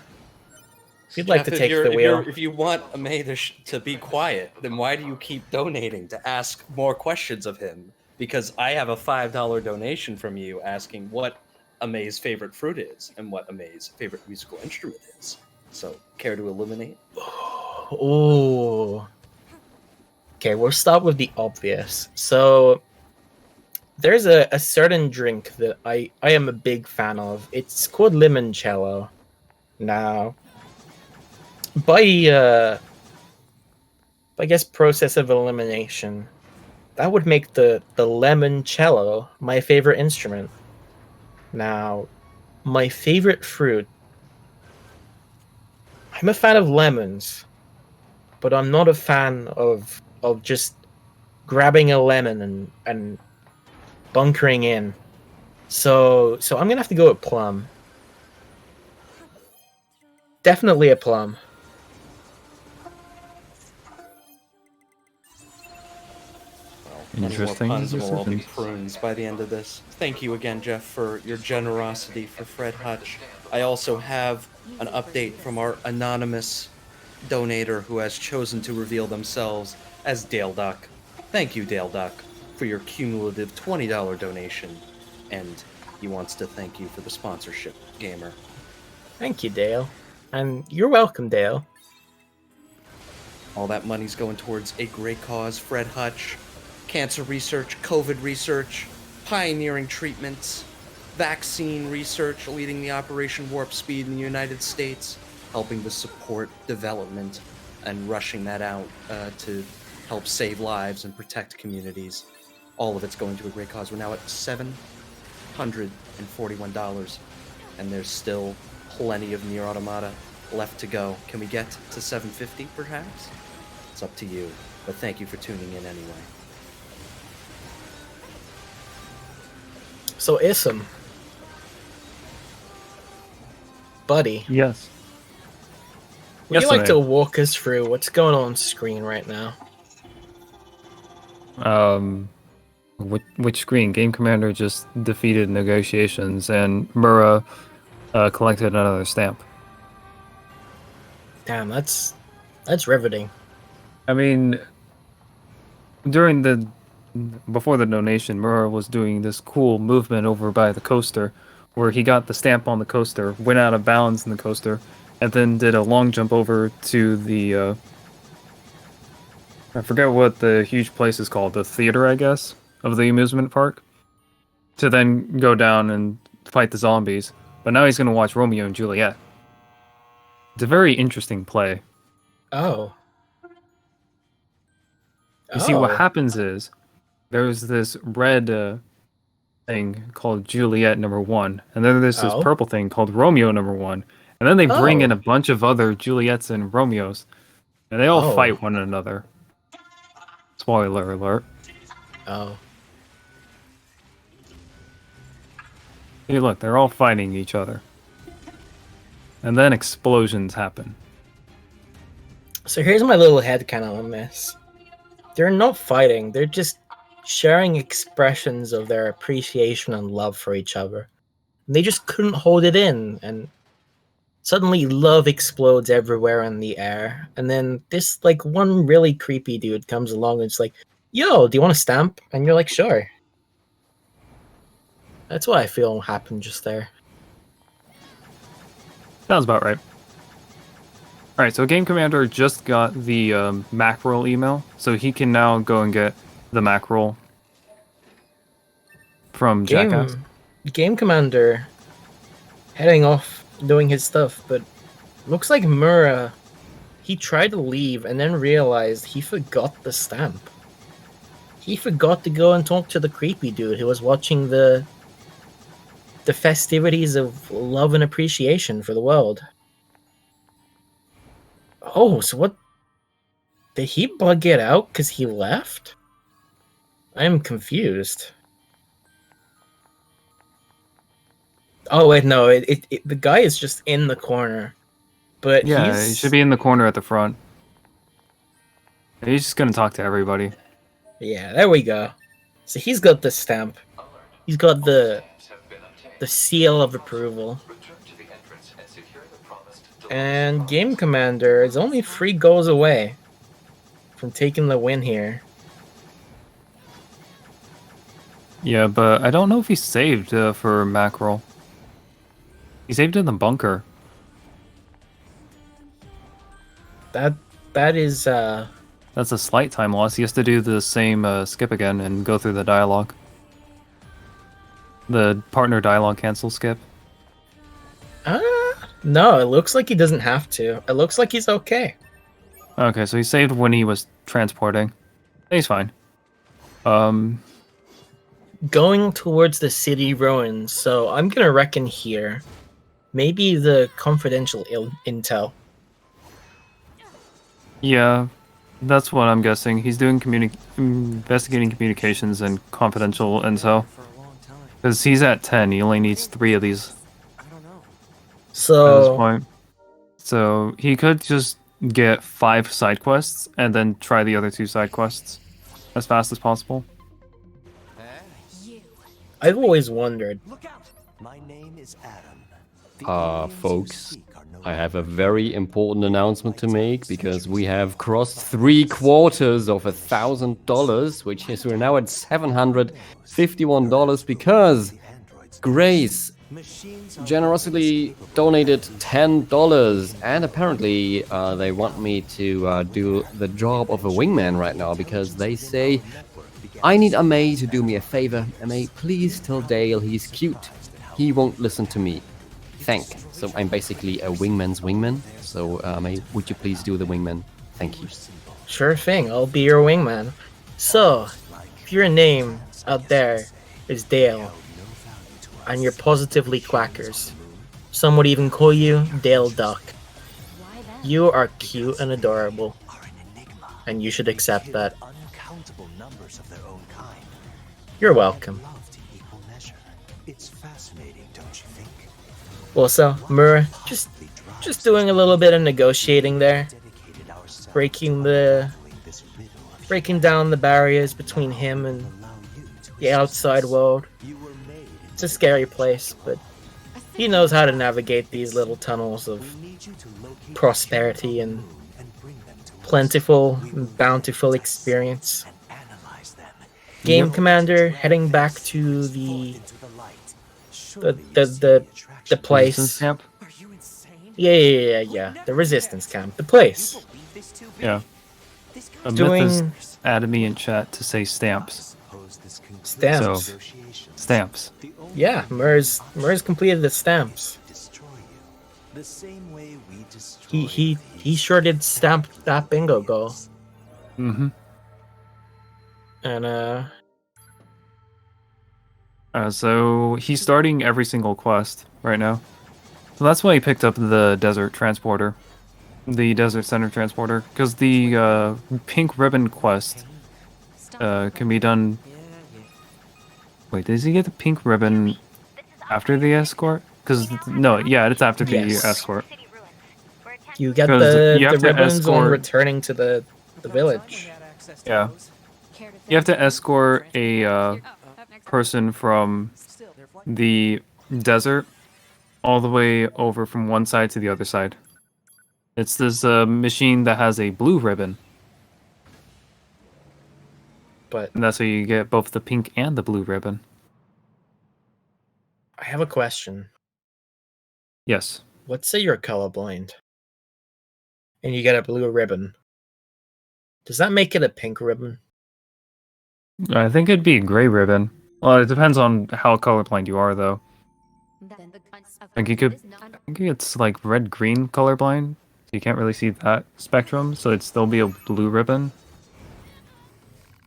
if you'd like Jeff, to take the wheel. If you want Amay to be quiet, then why do you keep donating to ask more questions of him? Because I have a $5 donation from you asking what Amay's favorite fruit is and what Amay's favorite musical instrument is. So, care to illuminate? Oh. Okay, we'll start with the obvious. So, there's a certain drink that I am a big fan of. It's called limoncello. Now, by I guess process of elimination, that would make the limoncello my favorite instrument. Now, my favorite fruit, I'm a fan of lemons, but I'm not a fan of just grabbing a lemon and bunkering in. So I'm gonna have to go with plum. Definitely a plum. interesting More puns and we'll all be decisions. prunes by the end of this. Thank you again, Jeff, for your generosity for Fred Hutch. I also have an update from our anonymous donator who has chosen to reveal themselves as Dale Duck. Thank you, Dale Duck, for your cumulative $20 donation. And he wants to thank you for the sponsorship, Gamer. Thank you, Dale. And you're welcome, Dale. All that money's going towards a great cause, Fred Hutch, cancer research, COVID research, pioneering treatments, vaccine research, leading the Operation Warp Speed in the United States, helping to support development and rushing that out to help save lives and protect communities. All of it's going to a great cause. We're now at $741, and there's still plenty of NieR Automata left to go. Can we get to 750 perhaps? It's up to you, but thank you for tuning in anyway. So, Isam, buddy, Yes. would Yes, you like I to am. walk us through what's going on screen right now? Which screen? Game Commander just defeated negotiations, and Mura collected another stamp. Damn, that's riveting. I mean, before the donation, Mura was doing this cool movement over by the coaster, where he got the stamp on the coaster, went out of bounds in the coaster, and then did a long jump over to the I forget what the huge place is called, the theater, I guess, of the amusement park, to then go down and fight the zombies. But now he's going to watch Romeo and Juliet. It's a very interesting play. Oh. You see, what Oh. happens is there's this red thing called Juliet #1, and then there's this Oh. purple thing called Romeo #1, and then they bring in Oh. a bunch of other Juliets and Romeos, and they all Oh. fight one another. Spoiler alert. Oh. Hey, look, they're all fighting each other. And then explosions happen. So here's my little headcanon on this. They're not fighting, they're just sharing expressions of their appreciation and love for each other. And they just couldn't hold it in, and suddenly love explodes everywhere in the air. And then this like one really creepy dude comes along and it's like, yo, do you want a stamp? And you're like, sure. That's what I feel happened just there. Sounds about right. Alright, so Game Commander just got the mackerel email, so he can now go and get the mackerel from Jackass. Game Commander heading off doing his stuff, but looks like Mura, he tried to leave and then realized he forgot the stamp. He forgot to go and talk to the creepy dude who was watching the festivities of love and appreciation for the world. Oh, so what? Did he bug it out because he left? I'm confused. Oh wait, no, the guy is just in the corner, but Yeah, he should be in the corner at the front. He's just gonna talk to everybody. Yeah, there we go. So he's got the stamp. He's got the seal of approval. And Game Commander is only 3 goals away from taking the win here. Yeah, but I don't know if he saved for mackerel. He saved in the bunker. That is That's a slight time loss. He has to do the same skip again and go through the dialogue. The partner dialogue cancel skip. no, it looks like he doesn't have to. It looks like he's okay. Okay, so he saved when he was transporting. He's fine. Going towards the city ruins, so I'm gonna reckon here. Maybe the confidential intel. Yeah, that's what I'm guessing. He's doing investigating communications and confidential intel. For a long time. Because he's at 10, he only needs 3 of these I don't know. at this So point. So he could just get 5 side quests and then try the other 2 side quests as fast as possible. I've always wondered. Look out! My name is Adam. The Folks, aliens you seek are no I have a very important announcement to make because we have crossed $750 of $1,000, which is we're now at $751 because Grace generously donated $10, and apparently they want me to do the job of a wingman right now because they say I need Amay to do me a favor. Amay, please tell Dale he's cute. He won't listen to me. Thank. So I'm basically a wingman's wingman. So Amay, would you please do the wingman? Thank you. Sure thing, I'll be your wingman. So, if your name out there is Dale, and you're positively quackers, some would even call you Dale Duck. You are cute and adorable, and you should accept that. You're welcome. Also, Mur, just doing a little bit of negotiating there, breaking down the barriers between him and the outside world. It's a scary place, but he knows how to navigate these little tunnels of prosperity and plentiful and bountiful experience. Game Commander heading back to the place. Resistance camp? Yeah. The resistance camp. The place. Yeah. A Doing- myth has added me in chat to say stamps. Stamps. So, stamps. Yeah, Murs completed the stamps. He sure did stamp that bingo goal. Mm-hmm. And So he's starting every single quest right now. So that's why he picked up the desert transporter. The desert center transporter. Because the pink ribbon quest can be done... Wait, does he get the pink ribbon after the escort? Because, no, yeah, it's after the Yes. escort. you get 'Cause the you have to ribbons on escort- returning to the village. Yeah. You have to escort a person from the desert all the way over from one side to the other side. It's this machine that has a blue ribbon, But and that's how you get both the pink and the blue ribbon. I have a question. Yes. Let's say you're colorblind, and you get a blue ribbon. Does that make it a pink ribbon? I think it'd be a gray ribbon. Well, it depends on how colorblind you are, though. Like I think it's like red-green colorblind, so you can't really see that spectrum, so it'd still be a blue ribbon.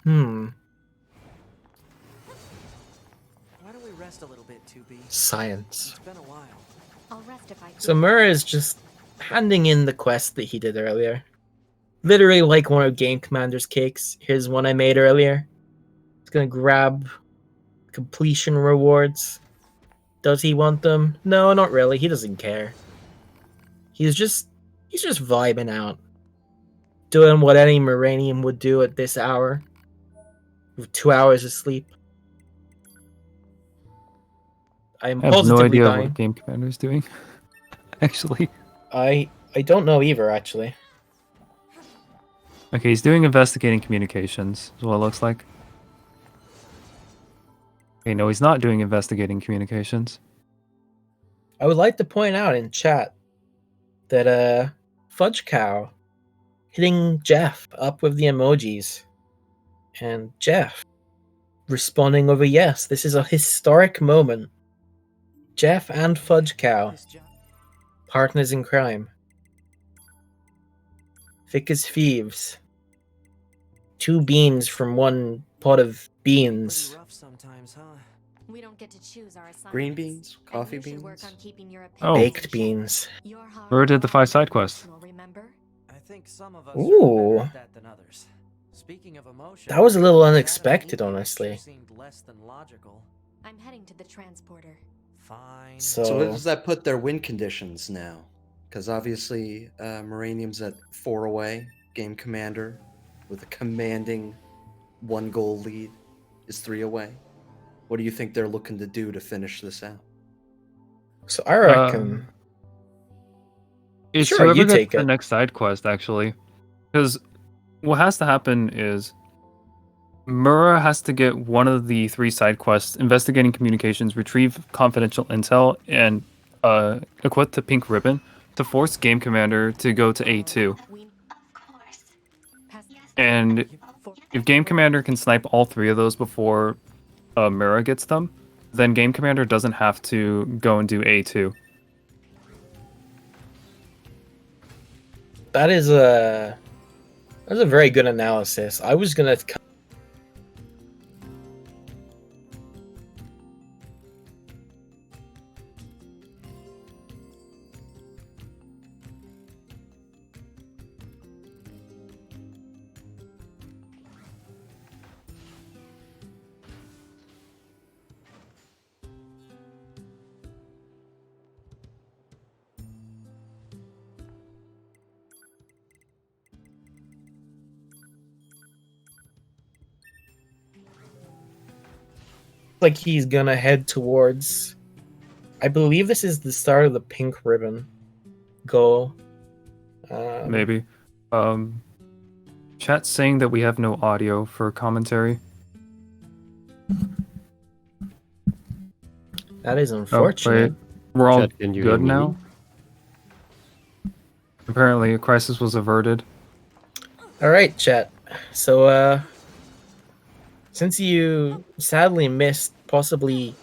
Hmm. Why don't we rest a little bit, 2B? Science. It's been a while. So Murr is just handing in the quest that he did earlier. Literally like one of Game Commander's cakes. Here's one I made earlier. He's gonna grab completion rewards. Does he want them? No, not really. He doesn't care. He's just vibing out. Doing what any Muranieum would do at this hour. With 2 hours of sleep. I am I have no positively idea dying. what Game Commander's doing, actually. I don't know either, actually. Okay, he's doing investigating communications, is what it looks like. Okay, no, he's not doing investigating communications. I would like to point out in chat that Fudge Cow hitting Jeff up with the emojis. And Jeff responding with a yes. This is a historic moment. Jeff and Fudge Cow, partners in crime. Thick as thieves. 2 beans from one pot of beans. Pretty rough sometimes, huh? We don't get to choose our assignments. Green beans? And Coffee you should work beans? on keeping your Oh. Baked beans. Your heart Where did the 5 side quests? remember? I think some of us Ooh. are better at that than others. Speaking of emotion, That was a little that unexpected, immediately honestly. seemed less than logical. I'm heading to the transporter. Fine. So where So does that put their win conditions now? Because obviously, Muranieum's at 4 away. Game Commander, with a commanding 1 goal lead, is 3 away. What do you think they're looking to do to finish this out? I reckon It's Sure, whoever you gets take the it. next side quest, actually. Because what has to happen is Mura has to get one of the 3 side quests: investigating communications, retrieve confidential intel, and equip the pink ribbon to force Game Commander to go to A2. And if Game Commander can snipe all 3 of those before Mura gets them, then Game Commander doesn't have to go and do A2. That's a very good analysis. I was gonna. Like he's gonna head towards. I believe this is the start of the pink ribbon goal. Maybe. Chat's saying that we have no audio for commentary. That is Oh, unfortunate. wait. We're all Chat, can you hear good me? now? Apparently, a crisis was averted. All right, chat. So, since you sadly missed possibly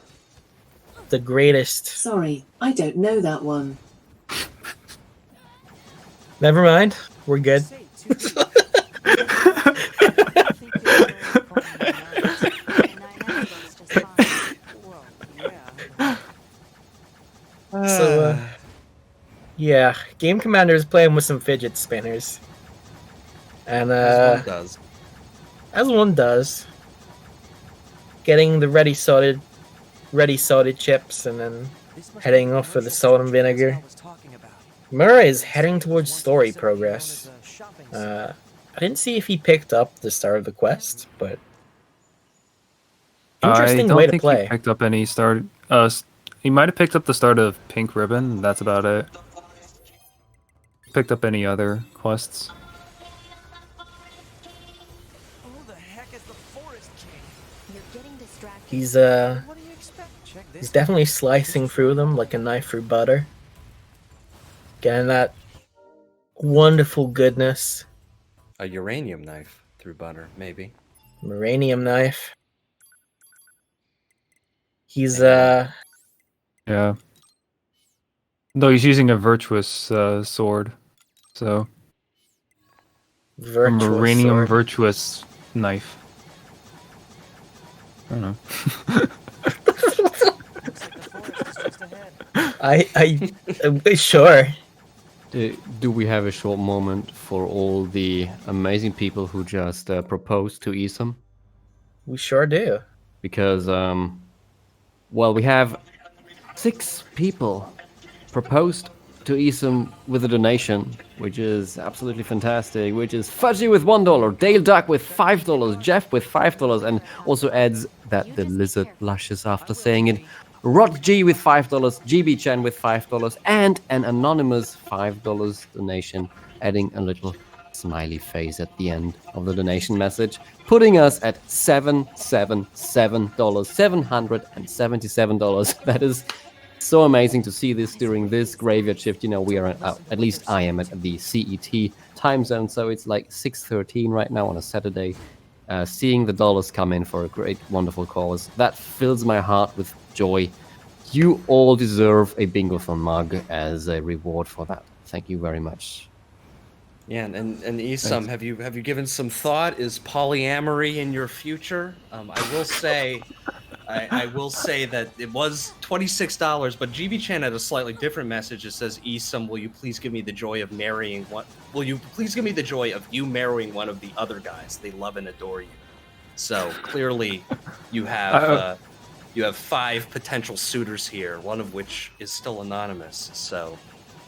the greatest. Sorry, I don't know that one. Never mind. We're good. Say, 2B. I think you're very Well, yeah. So, yeah, Game Commander is playing with some fidget spinners, and As one does. as one does, getting the ready salted chips, and then This must heading be off for the commercial salt and that's what vinegar. I was talking about. Murray is heading towards One story specifically known progress. as a shopping center. I didn't see if he picked up the start of the quest, but I interesting don't way to think play. he picked up any start. He might have picked up the start of Pink Ribbon. And that's about it. Picked up any other quests? Who the heck is the Forest King? You're getting distracted. He's What do you expect? Check this. he's definitely slicing through them like a knife through butter. Getting that wonderful goodness. A uranium knife through butter, maybe. Muranieum knife. He's Yeah. Though he's using a virtuous sword, so a virtuous Muranieum sword. virtuous knife. I don't know. Looks like the forest is just ahead. Sure. Do we have a short moment for all the amazing people who just proposed to Isam? We sure do. Because, well, we have 6 people proposed to Isam with a donation, which is absolutely fantastic, which is Fudgy with $1, Dale Duck with $5, Jeff with $5, and also adds that the lizard blushes after saying it, Rod G with $5, GB Chan with $5, and an anonymous $5 donation, adding a little smiley face at the end of the donation message, putting us at $777, $777. That is so amazing to see this during this graveyard shift. You know, we are at least I am at the CET time zone, so it's like 6:13 right now on a Saturday. Seeing the dollars come in for a great, wonderful cause, that fills my heart with joy. You all deserve a Bingothon mug as a reward for that. Thank you very much. Yeah, and Isam, have you given some thought? Is polyamory in your future? I will say, I will say that it was $26, but GB Chan had a slightly different message. It says, "Isam, will you please give me the joy of marrying one? Will you please give me the joy of you marrying one of the other guys? They love and adore you." So clearly, you have 5 potential suitors here, one of which is still anonymous. So,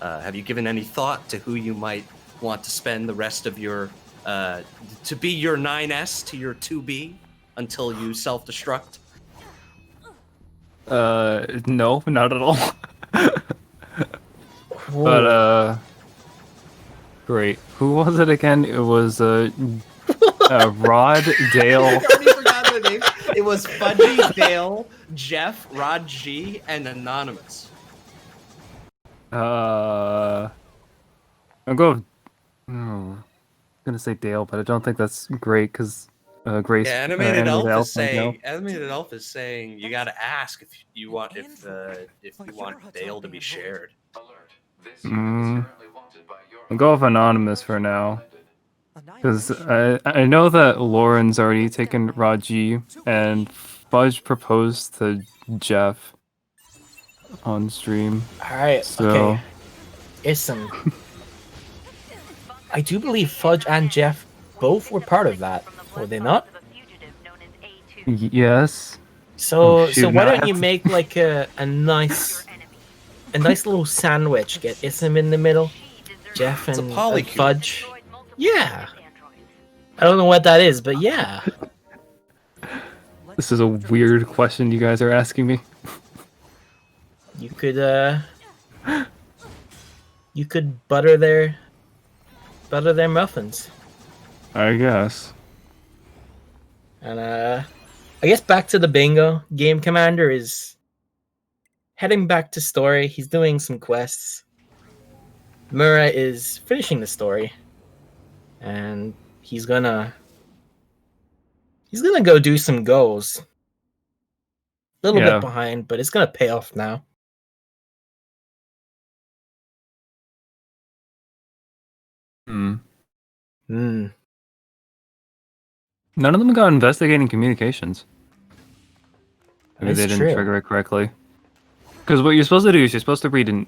have you given any thought to who you might want to spend the rest of your to be your 9S to your 2B until you self-destruct? No, not at all. Cool. But great. Who was it again? It was Rod, Dale, It was Fudgy, Dale, Jeff, Rod G, and Anonymous. I'll go. I'm gonna say Dale, but I don't think that's great because Grace. Yeah, animated elf Elf is might know. saying. Animated elf is saying you got to ask if you want if you want Dale to be shared. I'll go with Anonymous for now. Because I know that Lauren's already taken Raji, and Fudge proposed to Jeff on stream. Alright, So... okay. Listen. I do believe Fudge and Jeff both were part of that, were they not? Yes. So why now I don't you have to- make like a nice little sandwich, get Ism in the middle, Jeff It's a and polycube. Fudge. Yeah. I don't know what that is, but yeah. This is a weird question you guys are asking me. You could butter their muffins. I guess. And I guess back to the bingo. Game Commander is heading back to story. He's doing some quests. Mura is finishing the story. And he's gonna go do some goals. A little Yeah. bit behind, but it's gonna pay off now. Hmm. Hmm. None of them got investigating communications. Maybe That's they didn't true. trigger it correctly. Because what you're supposed to do is you're supposed to read an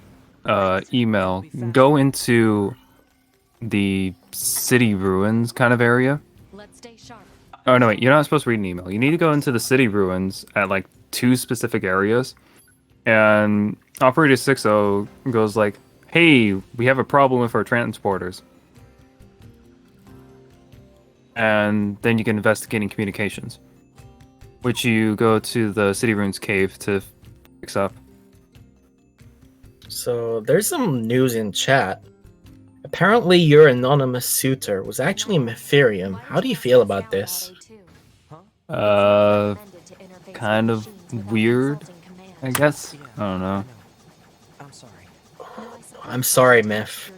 email, go into the city ruins kind of area. Let's stay sharp. Oh no, wait, you're not supposed to read an email. You need to go into the city ruins at like 2 specific areas. And Operator 60 goes like, hey, we have a problem with our transporters. And then you can investigate in communications, which you go to the City Ruins cave to fix up. So there's some news in chat. Apparently your anonymous suitor was actually Metherium. How do you feel about this? Kind of weird, I guess. I don't know. I'm sorry. I'm sorry, Myth.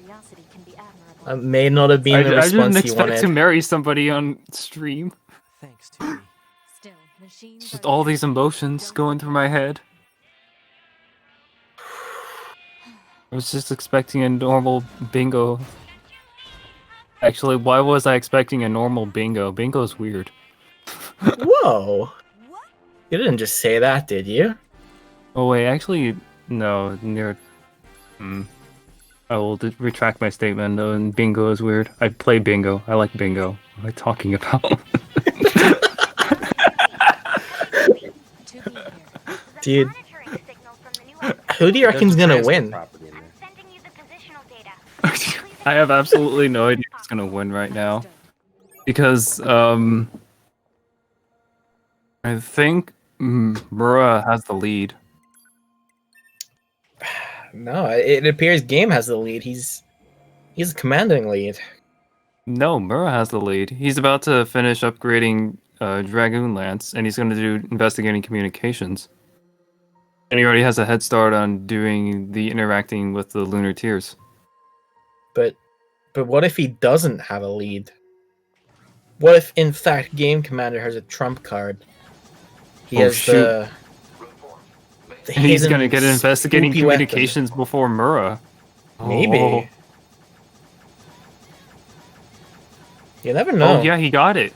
That may not have been the I didn't response you expect wanted. to marry somebody on stream. Thanks, Tootie. Still, machines It's just are all these the emotions going through my head. I was just expecting a normal bingo. Actually, why was I expecting a normal bingo? Bingo's weird. Whoa! You didn't just say that, did you? Oh wait, actually, no. NieR. I will retract my statement. Though, and bingo is weird. I play bingo. I like bingo. What am I talking about? Dude, who do you reckon's gonna win? I have absolutely no idea who's gonna win right now, because I think Mura has the lead. No, it appears Game has the lead. He's a commanding lead. No, Mura has the lead. He's about to finish upgrading Dragoon Lance, and he's going to do investigating communications. And he already has a head start on doing the interacting with the Lunar Tiers. But what if he doesn't have a lead? What if, in fact, Game Commander has a trump card? He has shoot. the And he's hidden going to get investigating spooky weapon. communications before Mura. Maybe. Oh. You never know. Oh, yeah, he got it.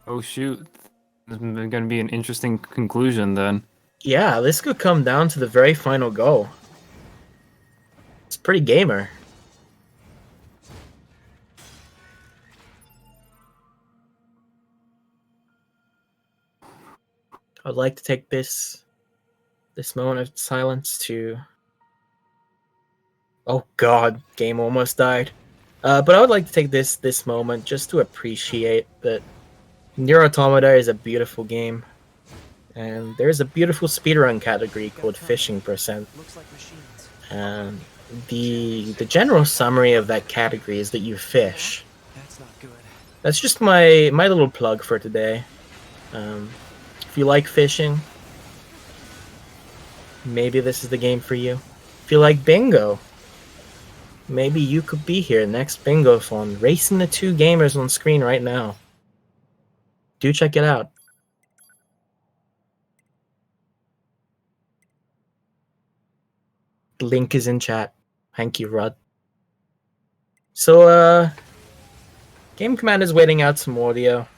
Oh, shoot. This is going to be an interesting conclusion, then. Yeah, this could come down to the very final go. It's pretty gamer. I'd like to take this moment of silence to... Oh god, game almost died. But I would like to take this moment just to appreciate that NieR Automata is a beautiful game. And there's a beautiful speedrun category called Fishing Percent. Looks like machines. And the general summary of that category is that you fish. That's not good. That's just my little plug for today. If you like fishing, maybe this is the game for you. If you like bingo, maybe you could be here next Bingothon, racing the two gamers on screen right now. Do check it out. The link is in chat. Thank you, Rod. So, Game Commander's waiting out some audio.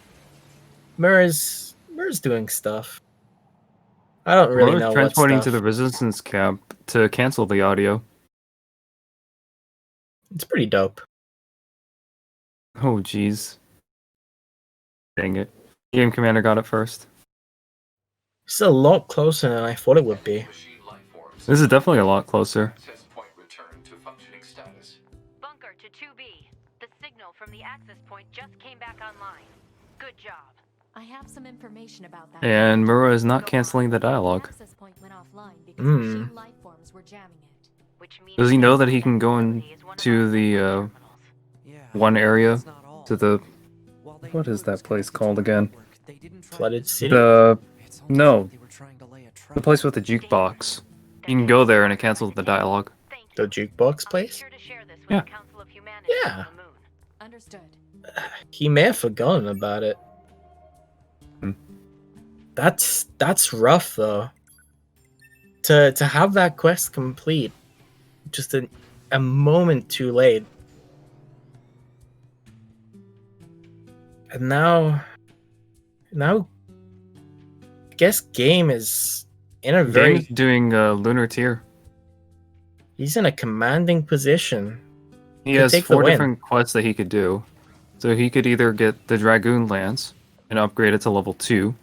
Mur's doing stuff. I don't really know what transporting stuff. to the resistance camp to cancel the audio. It's pretty dope. Oh, jeez. Dang it. Game Commander got it first. It's a lot closer than I thought it would be. This is definitely a lot closer. Bunker to 2B. The signal from the access point just came back online. Good job. I have some information about that. And Mura is not canceling the dialogue. Access point went offline because machine life forms were jamming it. Which means Does he know that he can go into the one area to the... What is that place called again? Flooded City? No. The place with the jukebox. You can go there and it cancels the dialogue. The jukebox place? Yeah. Yeah. Understood. He may have forgotten about it. That's rough though. To have that quest complete just a moment too late. And now I guess Game is in a very Game's doing Lunar Tier. He's in a commanding position. He Could has take the 4 win. different quests that he could do. So he could either get the Dragoon Lance and upgrade it to level 2.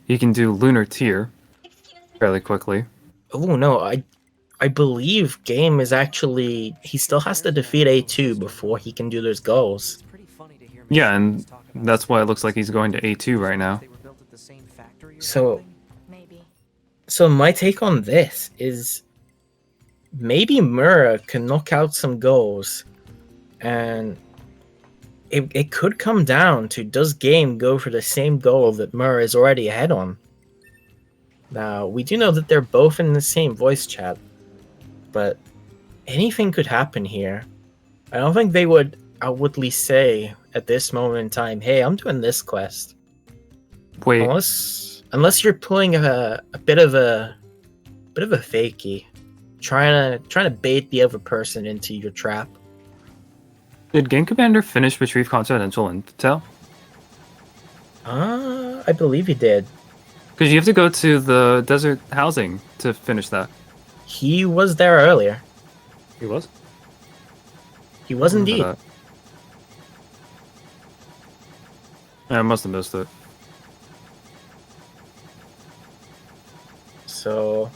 He can do Lunar Tier fairly quickly. Oh no, I believe Game is actually he still has to defeat A2 before he can do those goals. Yeah, and that's why it looks like he's going to A2 right now. So Maybe. So my take on this is maybe Mura can knock out some goals, and it could come down to does Game go for the same goal that Mura is already ahead on. Now, we do know that they're both in the same voice chat, but anything could happen here. I don't think they would outwardly say at this moment in time, hey, I'm doing this quest. Wait, Unless you're pulling a bit of a fakey, trying to bait the other person into your trap. did Game Commander finish Retrieve Confidential Intel? I believe he did. Because you have to go to the desert housing to finish that. He was there earlier. He was? He was indeed. I must have missed it. So,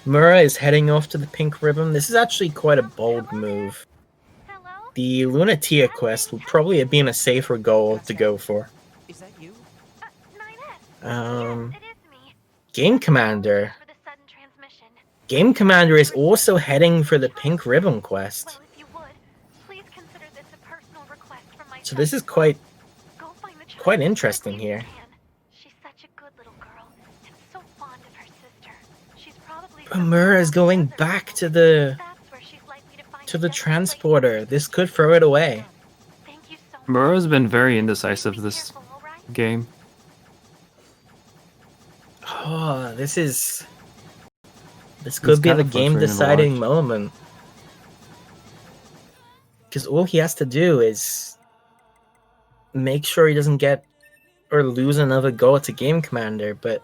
Mura is heading off to the Pink Ribbon. This is actually quite a bold move. The Lunatia quest would probably have been a safer goal to go for. Is that you? Game Commander. Game Commander is also heading for the Pink Ribbon quest. So this is quite interesting here. Mura is going back to the transporter. This could throw it away. Mura's been very indecisive this game. Oh, this could be the game deciding moment. Because all he has to do is make sure he doesn't get or lose another goal to Game Commander, but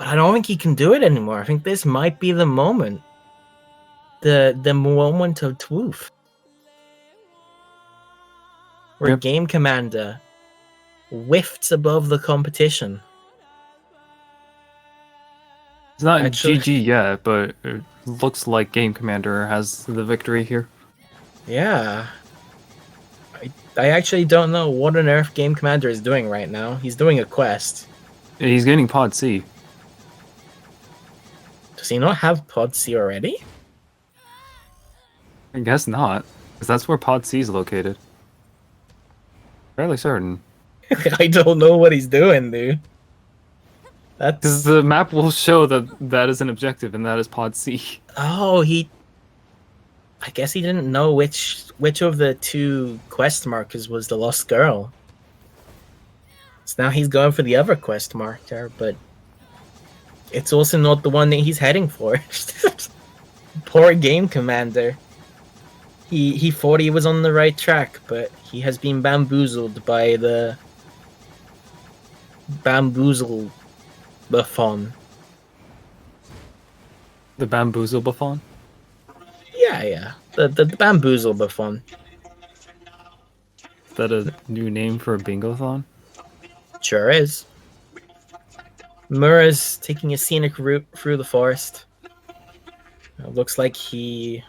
I don't think he can do it anymore. I think this might be the moment. The moment of truth. Where Game Commander whiffs above the competition. It's not GG yet, but it looks like Game Commander has the victory here. Yeah. I actually don't know what on earth Game Commander is doing right now. He's doing a quest. He's getting Pod C. Does he not have Pod C already? I guess not, because that's where Pod C is located. Fairly certain. I don't know what he's doing, dude. Because That's the map will show that that is an objective, and that is Pod C. oh he. I guess he didn't know which of the two quest markers was the lost girl. So now he's going for the other quest marker, but it's also not the one that he's heading for. Poor game commander. He thought he was on the right track, but he has been bamboozled by the bamboozle buffon. The Bamboozle Buffon? Yeah. The bamboozle buffon. Is that a new name for a bingothon? Sure is. Mura's taking a scenic route through the forest. It looks like he...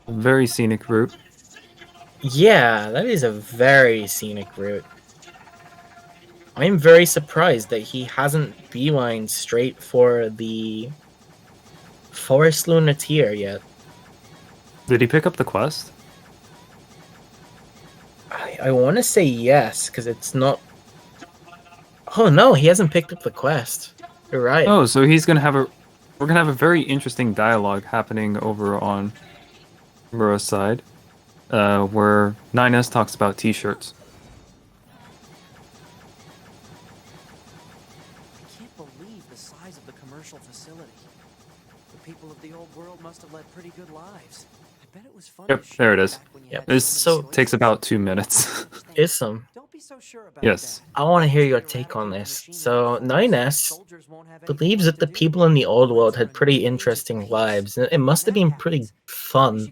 Very scenic route. Yeah, that is a very scenic route. I'm very surprised that he hasn't beelined straight for the Forest Lunateer yet. Did he pick up the quest? I want to say yes, because it's not... Oh no, he hasn't picked up the quest. You're right. Oh, so he's gonna have a... We're gonna have a very interesting dialogue happening over on Mura's side, where 9S talks about t-shirts. I can't believe the size of the commercial facility. The people of the old world must have led pretty good lives. I bet it was fun. Yep, there it is. Yep. This So- takes about 2 minutes. Is some. Don't be so sure about Yes. I want to hear your take on this. So, 9S believes that the people in the old world had pretty interesting lives. And it must have been pretty fun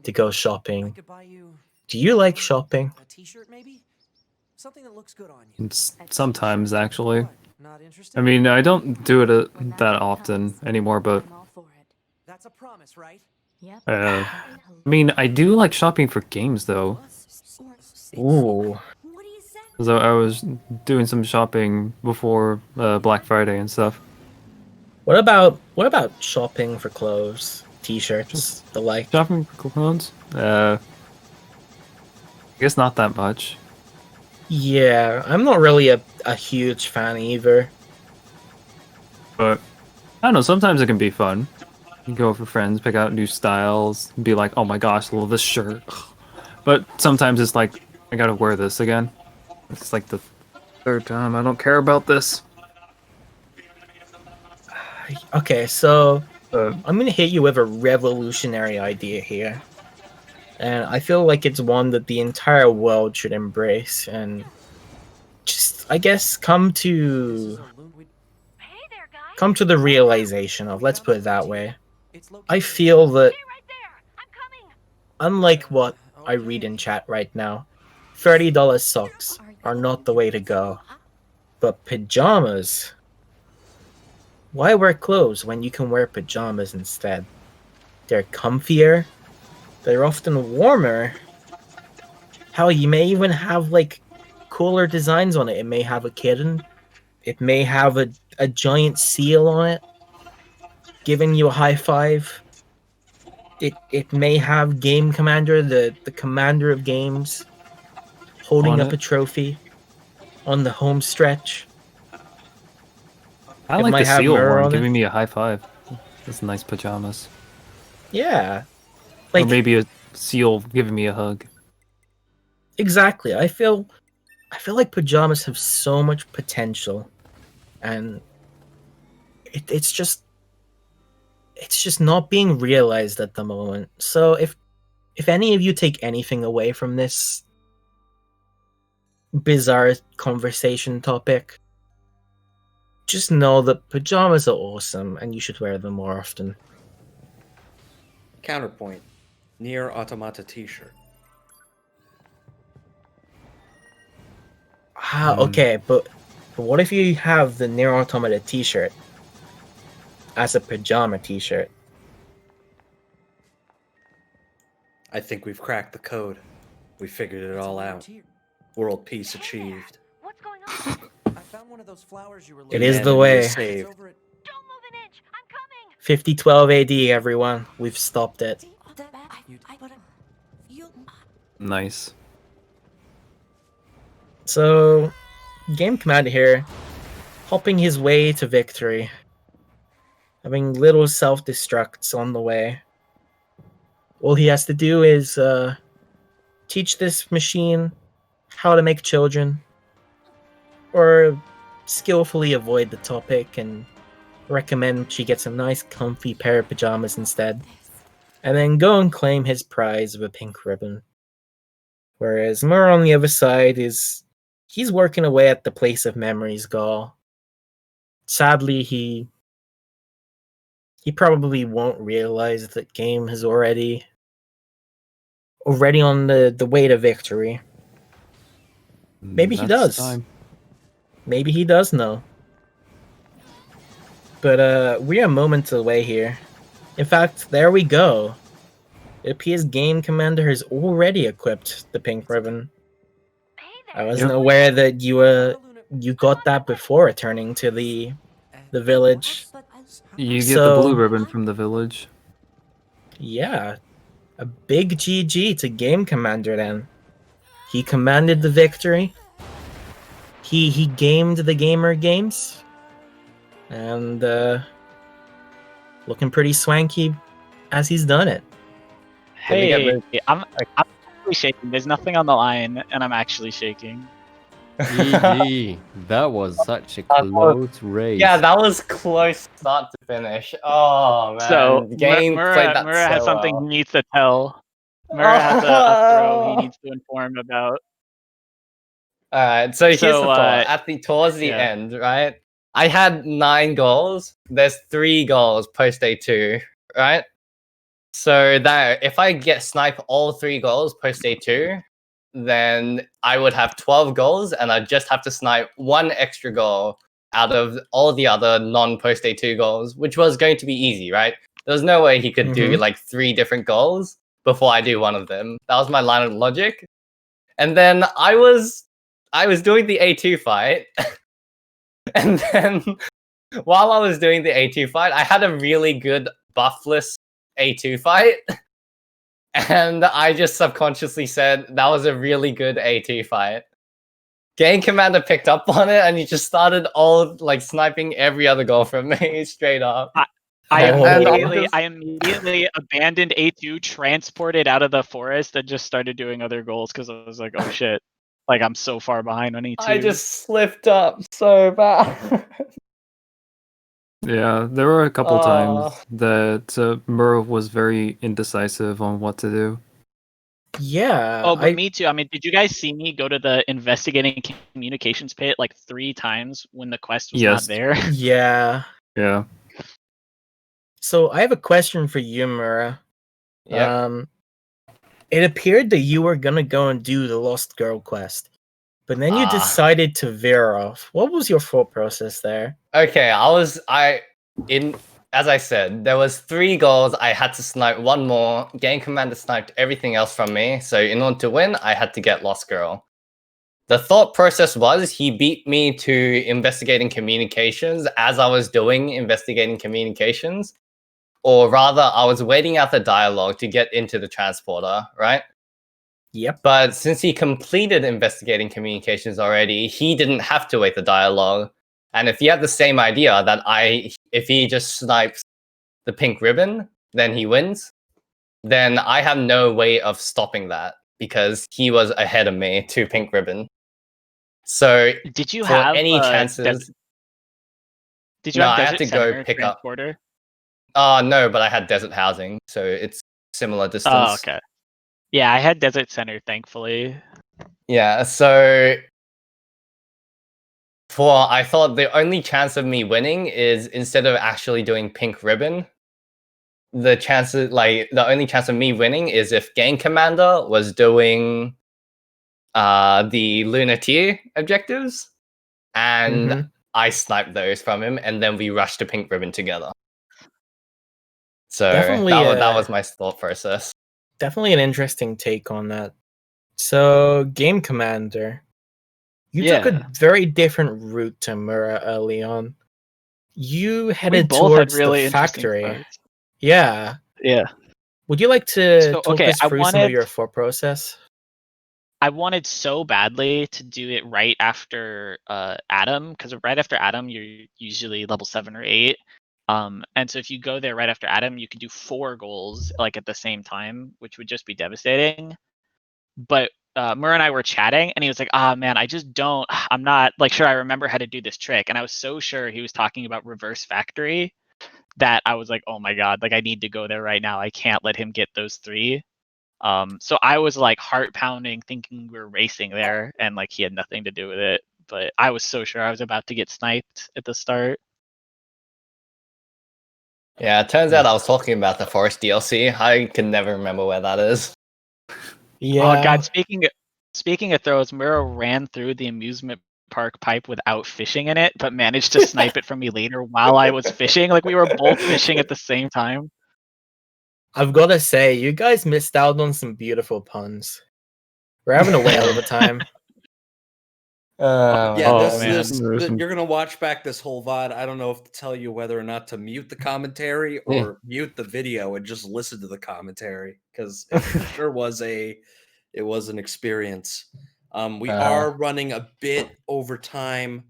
to go shopping. Do you like shopping? A t-shirt maybe? Something that looks good on you. Sometimes, actually. Not interested? I mean, I don't do it that often anymore, but I'm all for it. That's a promise, right? Yep. I mean, I do like shopping for games, though. Ooh. What do you say? So I was doing some shopping before Black Friday and stuff. What about shopping for clothes, t-shirts, the like? Shopping for clothes? I guess not that much. Yeah, I'm not really a huge fan either. But, I don't know, sometimes it can be fun. You go with your friends, pick out new styles, and be like, oh my gosh, I love this shirt. But sometimes it's like, I gotta wear this again. It's like the third time, I don't care about this. Okay, so I'm gonna hit you with a revolutionary idea here. And I feel like it's one that the entire world should embrace and just, I guess, come to Hey there, guys. the realization of, let's put it that way. I feel that, Stay right there. I'm coming. unlike what I read in chat right now, $30 socks are not the way to go. But pajamas... Why wear clothes when you can wear pajamas instead? They're comfier, they're often warmer. Hell, you may even have, like, cooler designs on it. It may have a kitten. It may have a giant seal on it, giving you a high five. It may have Game Commander, the commander of games, holding On up it. a trophy on the home stretch. I It like might the have seal Mirror one, on it. giving me a high five. That's nice pajamas. Yeah. Or Like, maybe a seal giving me a hug. exactly. I feel like pajamas have so much potential, and it's just not being realized at the moment. So if any of you take anything away from this bizarre conversation topic, just know that pajamas are awesome and you should wear them more often. Counterpoint. NieR Automata t-shirt. Okay, but what if you have the NieR Automata t-shirt as a pajama t-shirt? I think we've cracked the code. We figured it all out. World peace achieved. What's going on? I found one of those flowers you were It is the Humanity way. is saved. It's over at- Don't move an inch. I'm coming. 5012 AD, everyone. We've stopped it. I feel Nice. So, Game Commander here, hopping his way to victory, having little self-destructs on the way. All he has to do is teach this machine how to make children, or skillfully avoid the topic and recommend she gets a nice comfy pair of pajamas instead, and then go and claim his prize of a pink ribbon. Whereas Mur on the other side he's working away at the place of memories goal. Sadly, he probably won't realize that game is already on the way to victory. Maybe he That's does. time. Maybe he does know. But we are moments away here. In fact, there we go. It appears Game Commander has already equipped the pink ribbon. I wasn't aware that you got that before returning to the village. You get the blue ribbon from the village. Yeah, a big GG to Game Commander then. He commanded the victory. He gamed the gamer games, and looking pretty swanky as he's done it. Hey, I'm actually shaking. There's nothing on the line, and I'm actually shaking. GG. That was such a close race. Yeah, that was close start to finish. Oh man, So the game played that Mura so has something well. he needs to tell. Mura has a throw he needs to inform about. Alright, so here's the So, thought. Towards the yeah. end, right? I had 9 goals. There's 3 goals post day 2, right? So that if I snipe all 3 goals post day 2, then I would have 12 goals, and I'd just have to snipe 1 extra goal out of all the other non-post day 2 goals, which was going to be easy, right? There's no way he could do like 3 different goals before I do one of them. That was my line of logic. And then I was doing the A2 fight, and then while I was doing the A2 fight, I had a really good buffless A2 fight, and I just subconsciously said that was a really good A2 fight. Game Commander picked up on it, and he just started sniping every other goal from me straight up. I immediately abandoned A2, transported out of the forest, and just started doing other goals because I was like, oh shit. Like, I'm so far behind on E2. I just slipped up so bad. Yeah, there were a couple times that Mur was very indecisive on what to do. Yeah. Oh, but me too. I mean, did you guys see me go to the investigating communications pit like 3 times when the quest was not there? Yeah. Yeah. So I have a question for you, Mura. Yeah. It appeared that you were gonna go and do the Lost Girl quest, but then you decided to veer off. What was your thought process there? Okay, as I said, there was 3 goals. I had to snipe 1 more. Game Commander sniped everything else from me. So in order to win, I had to get Lost Girl. The thought process was he beat me to investigating communications as I was doing investigating communications. Or rather, I was waiting out the dialogue to get into the transporter, right? Yep. But since he completed investigating communications already, he didn't have to wait the dialogue. And if he had the same idea that if he just snipes the pink ribbon, then he wins, then I have no way of stopping that because he was ahead of me to pink ribbon. So did you for have any chances? Did you have I had to go pick transporter? up. No, but I had desert housing, so it's similar distance. Oh, okay. Yeah, I had desert center, thankfully. Yeah, so I thought the only chance of me winning is instead of actually doing pink ribbon, the only chance of me winning is if Game Commander was doing the Lunar Tier objectives, and I sniped those from him, and then we rushed to pink ribbon together. So Definitely, that was my thought process. Definitely an interesting take on that. So, Game Commander, you took a very different route to Mura early on. You headed towards the factory. Yeah. Yeah. Would you like to talk okay, us through some of your thought process? I wanted so badly to do it right after Adam, because right after Adam you're usually level 7 or 8. And so if you go there right after Adam, you can do 4 goals like at the same time, which would just be devastating. But Mur and I were chatting, and he was like, "Ah, man, I just don't. I'm not like sure I remember how to do this trick." And I was so sure he was talking about reverse factory that I was like, "Oh my god, like I need to go there right now. I can't let him get those 3." So I was like heart pounding, thinking we were racing there, and like he had nothing to do with it. But I was so sure I was about to get sniped at the start. Yeah, it turns out I was talking about the Forest DLC. I can never remember where that is. Yeah. Oh god, speaking of throws, Miro ran through the amusement park pipe without fishing in it, but managed to snipe it from me later while I was fishing. Like we were both fishing at the same time. I've got to say, you guys missed out on some beautiful puns. We're having a whale of a time. Yeah, Oh, this man. this you're gonna watch back this whole VOD. I don't know if to tell you whether or not to mute the commentary or mute the video and just listen to the commentary because it sure was an experience. We are running a bit over time.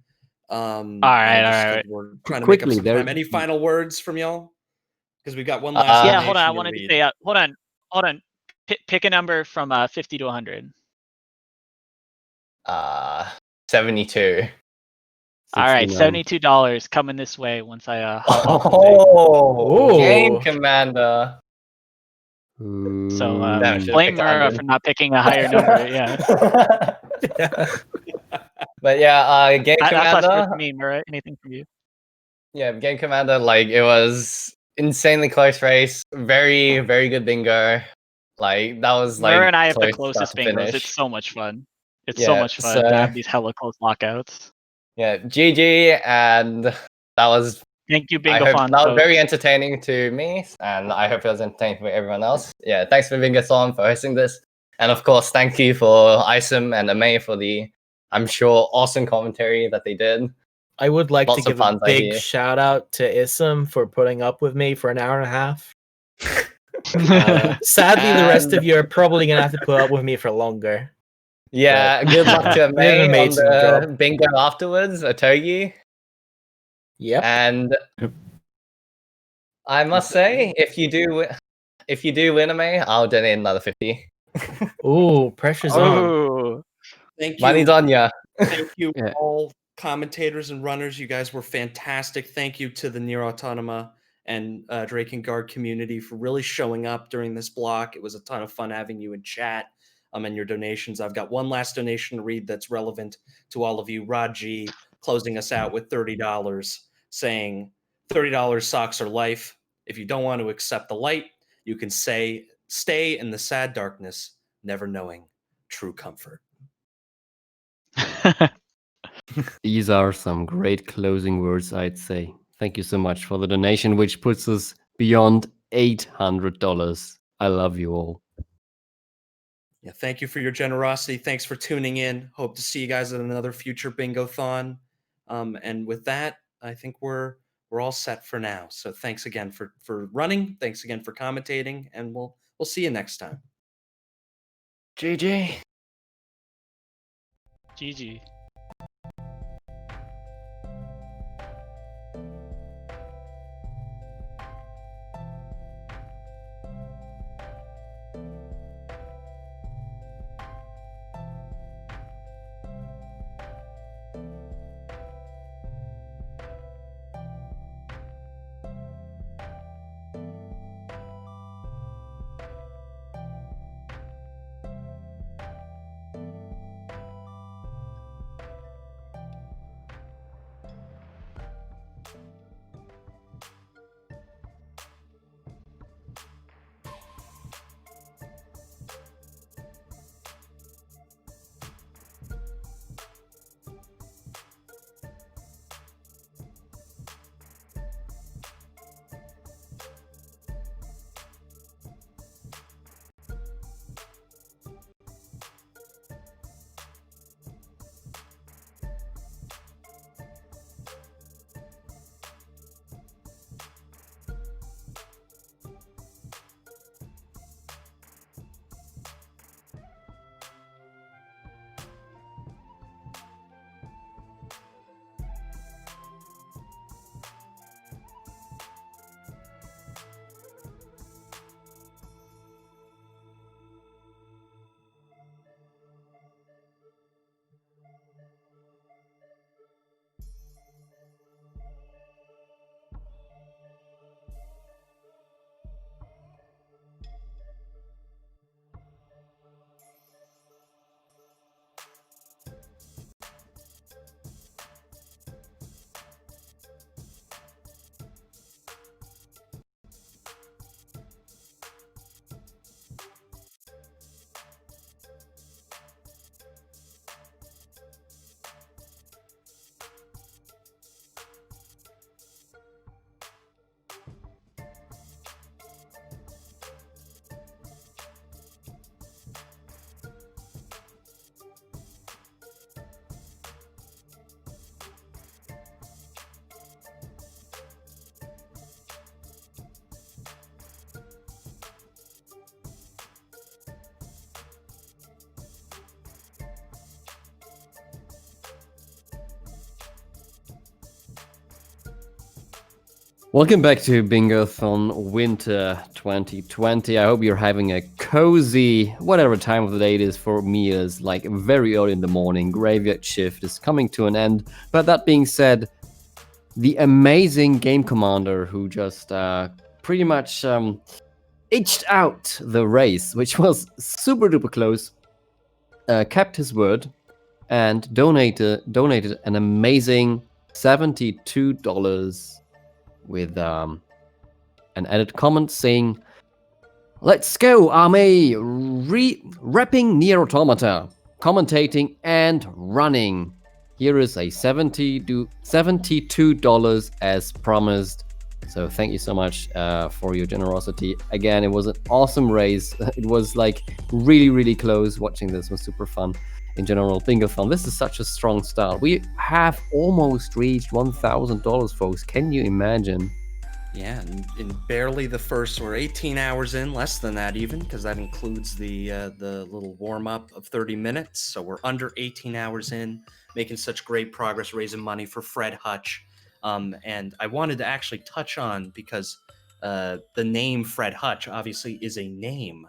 All right. We're trying to make up Quickly, some there. time. Any final words from y'all? Because we got one last Yeah, hold on. I donation to wanted to read. say, hold on. Pick a number from 50 to 100. 72. All right, 69. $72 coming this way once I hop off the thing. Oh, Game Ooh. Commander. So Damn, I should've blame picked Mura 100. for not picking a higher number. Yeah, But yeah, Game that's less Commander. for me, Mura. Anything from you? Yeah, Game Commander, like it was insanely close race. Very, very good bingo. Like that was Mura like and I have the close start closest to bingos. finish. It's so much fun. It's so Yeah, much fun to have these hella close lockouts. Yeah, GG, and that was. Thank you, I hope Bingothon that was very folks. entertaining to me, and I hope it was entertaining for everyone else. Yeah, thanks for Bingothon for hosting this, and of course, thank you for Isom and Ame for the, I'm sure, awesome commentary that they did. I would like Lots to of give a puns, I big hear. shout out to Isam for putting up with me for an hour and a half. Sadly, the rest of you are probably gonna have to put up with me for longer. Yeah, But good luck to you did an Ame on amazing the job. bingo afterwards, Otogi. Yep. And I must say, if you do win Ame, I'll donate another 50. Ooh, pressure's on. Oh, Thank you. Money's on ya. Thank you, Yeah. all commentators and runners. You guys were fantastic. Thank you to the NieR Autonoma and Drake and Guard community for really showing up during this block. It was a ton of fun having you in chat and your donations. I've got one last donation to read that's relevant to all of you. Raji closing us out with $30, saying, $30 socks are life. If you don't want to accept the light, you can say, stay in the sad darkness, never knowing true comfort. These are some great closing words, I'd say. Thank you so much for the donation, which puts us beyond $800. I love you all. Yeah, thank you for your generosity. Thanks for tuning in. Hope to see you guys at another future Bingothon. And with that, I think we're all set for now. So thanks again for running. Thanks again for commentating, and we'll see you next time. GG. GG. Welcome back to Bingothon Winter 2020. I hope you're having a cozy, whatever time of the day it is for me, is like very early in the morning. Graveyard shift is coming to an end. But that being said, the amazing game commander who just pretty much edged out the race, which was super duper close, kept his word and donated an amazing $72 with an added comment saying, "Let's go, army! Repping NieR Automata, commentating and running. Here is a $72 as promised." So thank you so much for your generosity. Again, it was an awesome race. It was like really, really close. Watching this was super fun. In general, Bingothon, this is such a strong start. We have almost reached $1,000, folks. Can you imagine? Yeah, in barely the first, we're 18 hours in, less than that even, because that includes the little warm up of 30 minutes. So we're under 18 hours in, making such great progress, raising money for Fred Hutch. And I wanted to actually touch on, because the name Fred Hutch obviously is a name,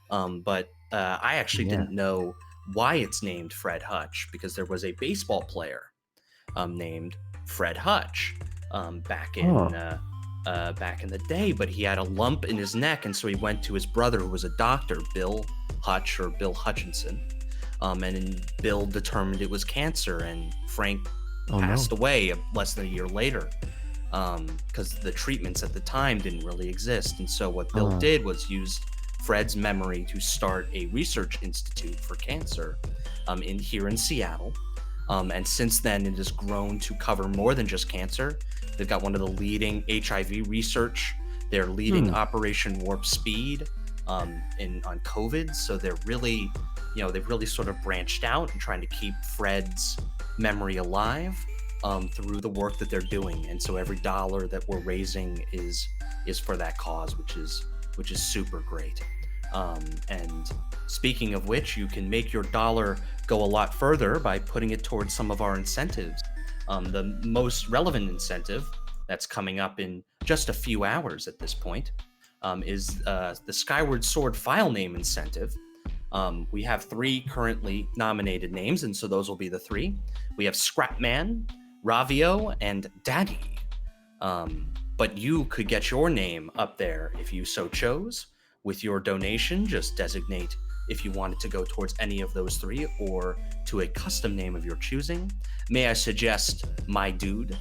but I actually didn't know why it's named Fred Hutch, because there was a baseball player named Fred Hutch back in the day, but he had a lump in his neck, and so he went to his brother, who was a doctor, Bill Hutch or Bill Hutchinson, and Bill determined it was cancer, and Frank passed away less than a year later because the treatments at the time didn't really exist. And so what Bill did was use Fred's memory to start a research institute for cancer here in Seattle. And since then, it has grown to cover more than just cancer. They've got one of the leading HIV research. They're leading Operation Warp Speed on COVID. So they're really, they've really sort of branched out and trying to keep Fred's memory alive through the work that they're doing. And so every dollar that we're raising is for that cause, which is super great. And speaking of which, you can make your dollar go a lot further by putting it towards some of our incentives. The most relevant incentive that's coming up in just a few hours at this point is the Skyward Sword file name incentive. We have 3 currently nominated names, and so those will be the 3. We have Scrapman, Ravio, and Daddy. But you could get your name up there if you so chose. With your donation, just designate if you want it to go towards any of those 3 or to a custom name of your choosing. May I suggest My Dude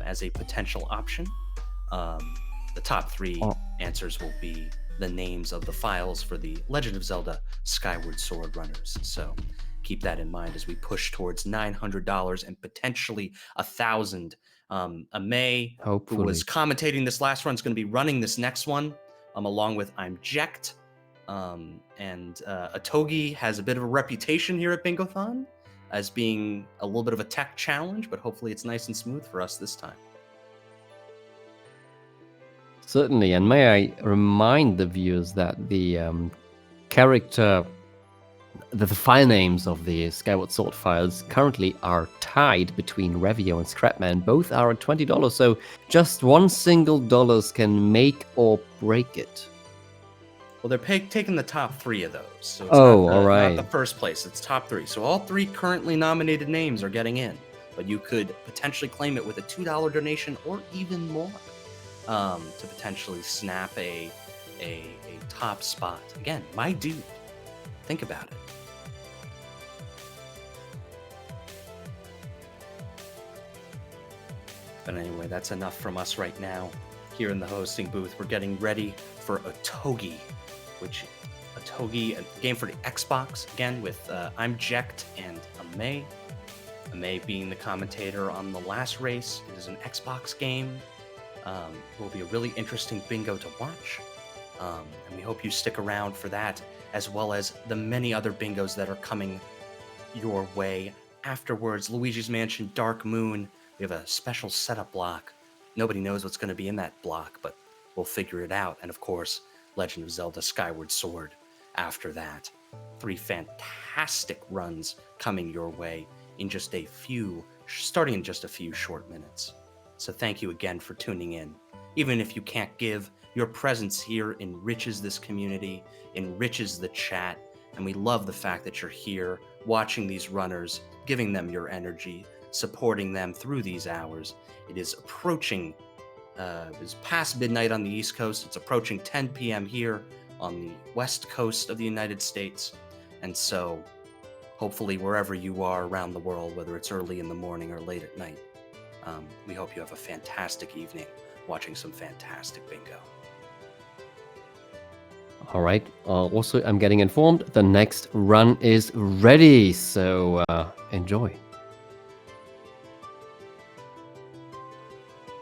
as a potential option? The top 3 answers will be the names of the files for the Legend of Zelda Skyward Sword runners. So keep that in mind as we push towards $900 and potentially $1,000. May, who was commentating this last run, is going to be running this next one, along with I'm Jekt. And Atogi has a bit of a reputation here at Bingothon as being a little bit of a tech challenge, but hopefully it's nice and smooth for us this time. Certainly, and may I remind the viewers that the character, the file names of the Skyward Sword files currently are tied between Ravio and Scrapman. Both are at $20, so just one single dollar can make or break it. Well, they're taking the top 3 of those, so it's not the first place. It's top 3. So all 3 currently nominated names are getting in, but you could potentially claim it with a $2 donation or even more to potentially snap a top spot. Again, My Dude. Think about it. But anyway, that's enough from us right now. Here in the hosting booth, we're getting ready for Atogi, a game for the Xbox, again with I'm Jekt and Amei. Amei being the commentator on the last race. It is an Xbox game. It will be a really interesting bingo to watch. And we hope you stick around for that, as well as the many other bingos that are coming your way afterwards. Luigi's Mansion, Dark Moon. We have a special setup block. Nobody knows what's going to be in that block, but we'll figure it out. And of course, Legend of Zelda Skyward Sword after that. 3 fantastic runs coming your way in starting in just a few short minutes. So thank you again for tuning in. Even if you can't give, your presence here enriches this community, enriches the chat, and we love the fact that you're here watching these runners, giving them your energy, supporting them through these hours. It is approaching, it's past midnight on the East Coast. It's approaching 10 p.m. here on the West Coast of the United States. And so hopefully wherever you are around the world, whether it's early in the morning or late at night, we hope you have a fantastic evening watching some fantastic bingo. All right. Also, I'm getting informed the next run is ready, so enjoy.